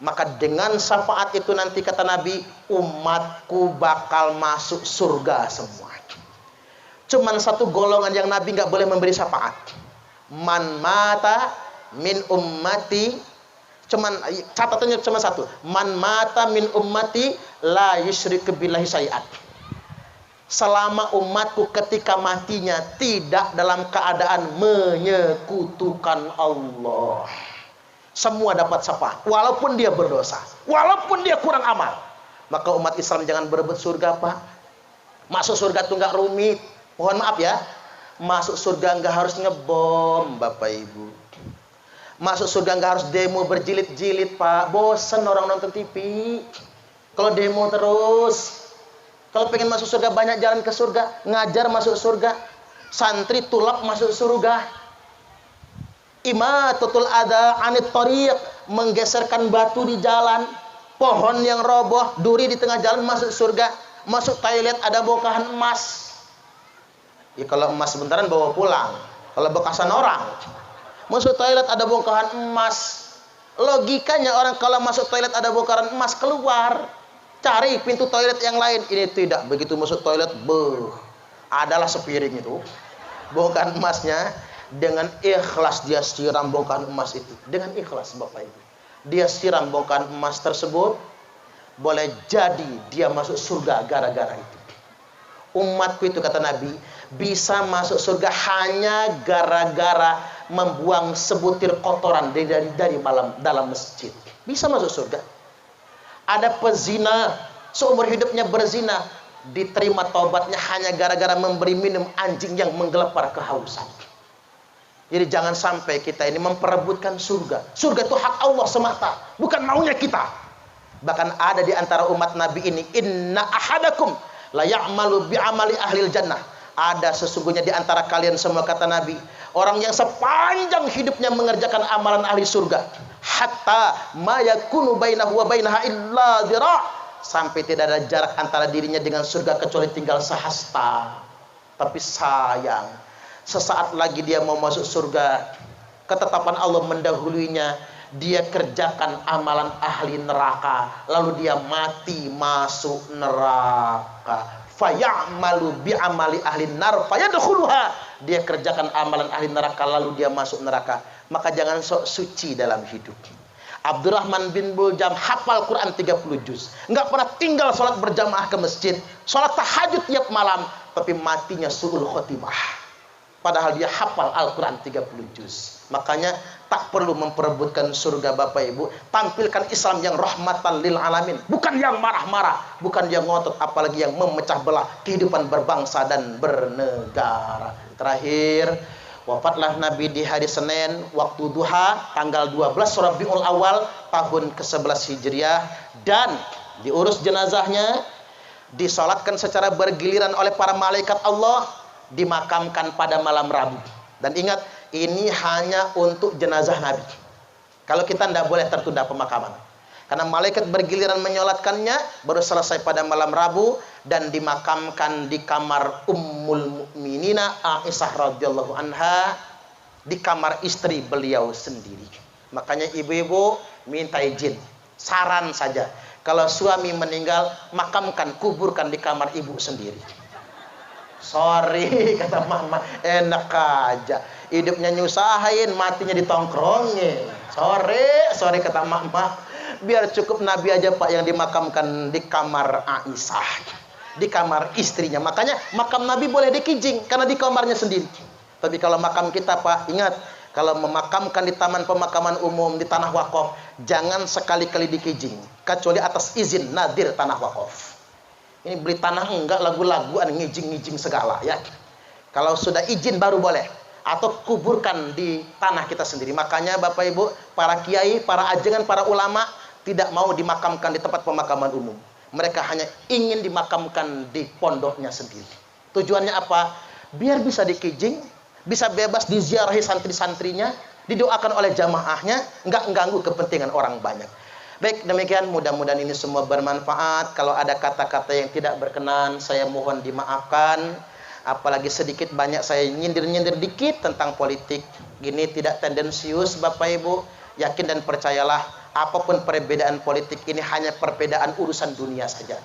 Maka dengan syafaat itu nanti kata Nabi, umatku bakal masuk surga semua. Cuman 1 golongan yang Nabi nggak boleh memberi syafaat. Man mata min ummati. Cuman catatannya cuma 1. Man mata min ummati la yusyriku billahi syai'an. Selama umatku ketika matinya tidak dalam keadaan menyekutukan Allah. Semua dapat syafaat walaupun dia berdosa, walaupun dia kurang amal. Maka umat Islam jangan berebut surga, Pak. Masuk surga itu nggak rumit. Mohon maaf ya. Masuk surga nggak harus ngebom, Bapak Ibu. Masuk surga nggak harus demo berjilid-jilid, Pak. Bosen orang nonton TV. Kalau demo terus. Kalau pengen masuk surga, banyak jalan ke surga. Ngajar masuk surga. Santri tulap masuk surga. Imatatul adha anit thariq, menggeserkan batu di jalan. Pohon yang roboh, duri di tengah jalan masuk surga. Masuk toilet ada bongkahan emas. Ya kalau emas sebentaran bawa pulang. Kalau bekasan orang. Masuk toilet ada bongkahan emas. Logikanya orang kalau masuk toilet ada bongkahan emas, keluar. Cari pintu toilet yang lain. Ini tidak. Begitu masuk toilet, adalah sepiring itu. Bongkahan emasnya. Dengan ikhlas dia siram bongkahan emas itu. Dengan ikhlas Bapak Ibu. Dia siram bongkahan emas tersebut. Boleh jadi dia masuk surga gara-gara itu. Umatku itu kata Nabi, bisa masuk surga hanya gara-gara membuang sebutir kotoran dari dalam masjid. Bisa masuk surga. Ada pezina, seumur hidupnya berzina, diterima taubatnya hanya gara-gara memberi minum anjing yang menggelepar kehausan. Jadi jangan sampai kita ini memperebutkan surga. Surga itu hak Allah semata, bukan maunya kita. Bahkan ada di antara umat Nabi ini, inna ahadakum la ya'malu bi'amali ahlil jannah. Ada sesungguhnya di antara kalian semua kata Nabi, orang yang sepanjang hidupnya mengerjakan amalan ahli surga, hatta ma yakunu bainahu wa bainaha illa dhira', sampai tidak ada jarak antara dirinya dengan surga kecuali tinggal sehasta. Tapi sayang, sesaat lagi dia mau masuk surga, ketetapan Allah mendahuluinya, dia kerjakan amalan ahli neraka, lalu dia mati masuk neraka. Fayamalu bi'amali ahli nar fayadkhuluha, dia kerjakan amalan ahli neraka lalu dia masuk neraka. Maka jangan sok suci dalam hidup. Abdurrahman bin Buljam hafal Quran 30 juz, nggak pernah tinggal sholat berjamaah ke masjid, sholat tahajud tiap malam, tapi matinya su'ul khotimah. Padahal dia hafal Al-Quran 30 juz. Makanya tak perlu memperebutkan surga Bapak Ibu. Tampilkan Islam yang rahmatan lil alamin. Bukan yang marah-marah. Bukan yang ngotot. Apalagi yang memecah belah kehidupan berbangsa dan bernegara. Terakhir, wafatlah Nabi di hari Senin. Waktu duha. Tanggal 12 Rabiul Awal. Tahun ke-11 Hijriah. Dan diurus jenazahnya. Disolatkan secara bergiliran oleh para malaikat Allah. Dimakamkan pada malam Rabu. Dan ingat, ini hanya untuk jenazah Nabi. Kalau kita tidak boleh tertunda pemakaman, karena malaikat bergiliran menyolatkannya. Baru selesai pada malam Rabu. Dan dimakamkan di kamar Ummul Mukminina Aisyah radhiyallahu anha, di kamar istri beliau sendiri. Makanya ibu-ibu minta izin, saran saja, kalau suami meninggal, makamkan, kuburkan di kamar ibu sendiri. Sorry kata mama, enak aja, hidupnya nyusahin, matinya ditongkrongin. Sorry kata mama, biar cukup Nabi aja Pak yang dimakamkan di kamar Aisyah, di kamar istrinya. Makanya makam Nabi boleh dikijing karena di kamarnya sendiri. Tapi kalau makam kita Pak, ingat, kalau memakamkan di taman pemakaman umum, di tanah wakaf, jangan sekali-kali dikijing kecuali atas izin nadir tanah wakaf. Ini beli tanah enggak lagu-laguan ngijing-ngijing segala ya. Kalau sudah izin baru boleh. Atau kuburkan di tanah kita sendiri. Makanya Bapak Ibu, para kiai, para ajengan, para ulama tidak mau dimakamkan di tempat pemakaman umum. Mereka hanya ingin dimakamkan di pondoknya sendiri. Tujuannya apa? Biar bisa dikijing, bisa bebas diziarahi santri-santrinya, didoakan oleh jamaahnya, enggak mengganggu kepentingan orang banyak. Baik, demikian mudah-mudahan ini semua bermanfaat. Kalau ada kata-kata yang tidak berkenan, saya mohon dimaafkan. Apalagi sedikit banyak saya nyindir-nyindir dikit tentang politik. Gini tidak tendensius Bapak Ibu. Yakin dan percayalah, apapun perbedaan politik ini hanya perbedaan urusan dunia saja.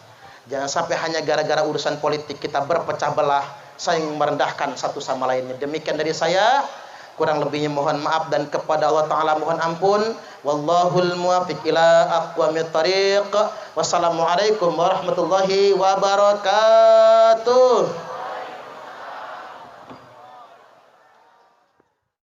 Jangan sampai hanya gara-gara urusan politik kita berpecah belah, saling merendahkan satu sama lainnya. Demikian dari saya. Kurang lebihnya mohon maaf, dan kepada Allah Ta'ala mohon ampun. Wallahul muwaffiq ila aqwamit thariq. Wassalamualaikum warahmatullahi wabarakatuh.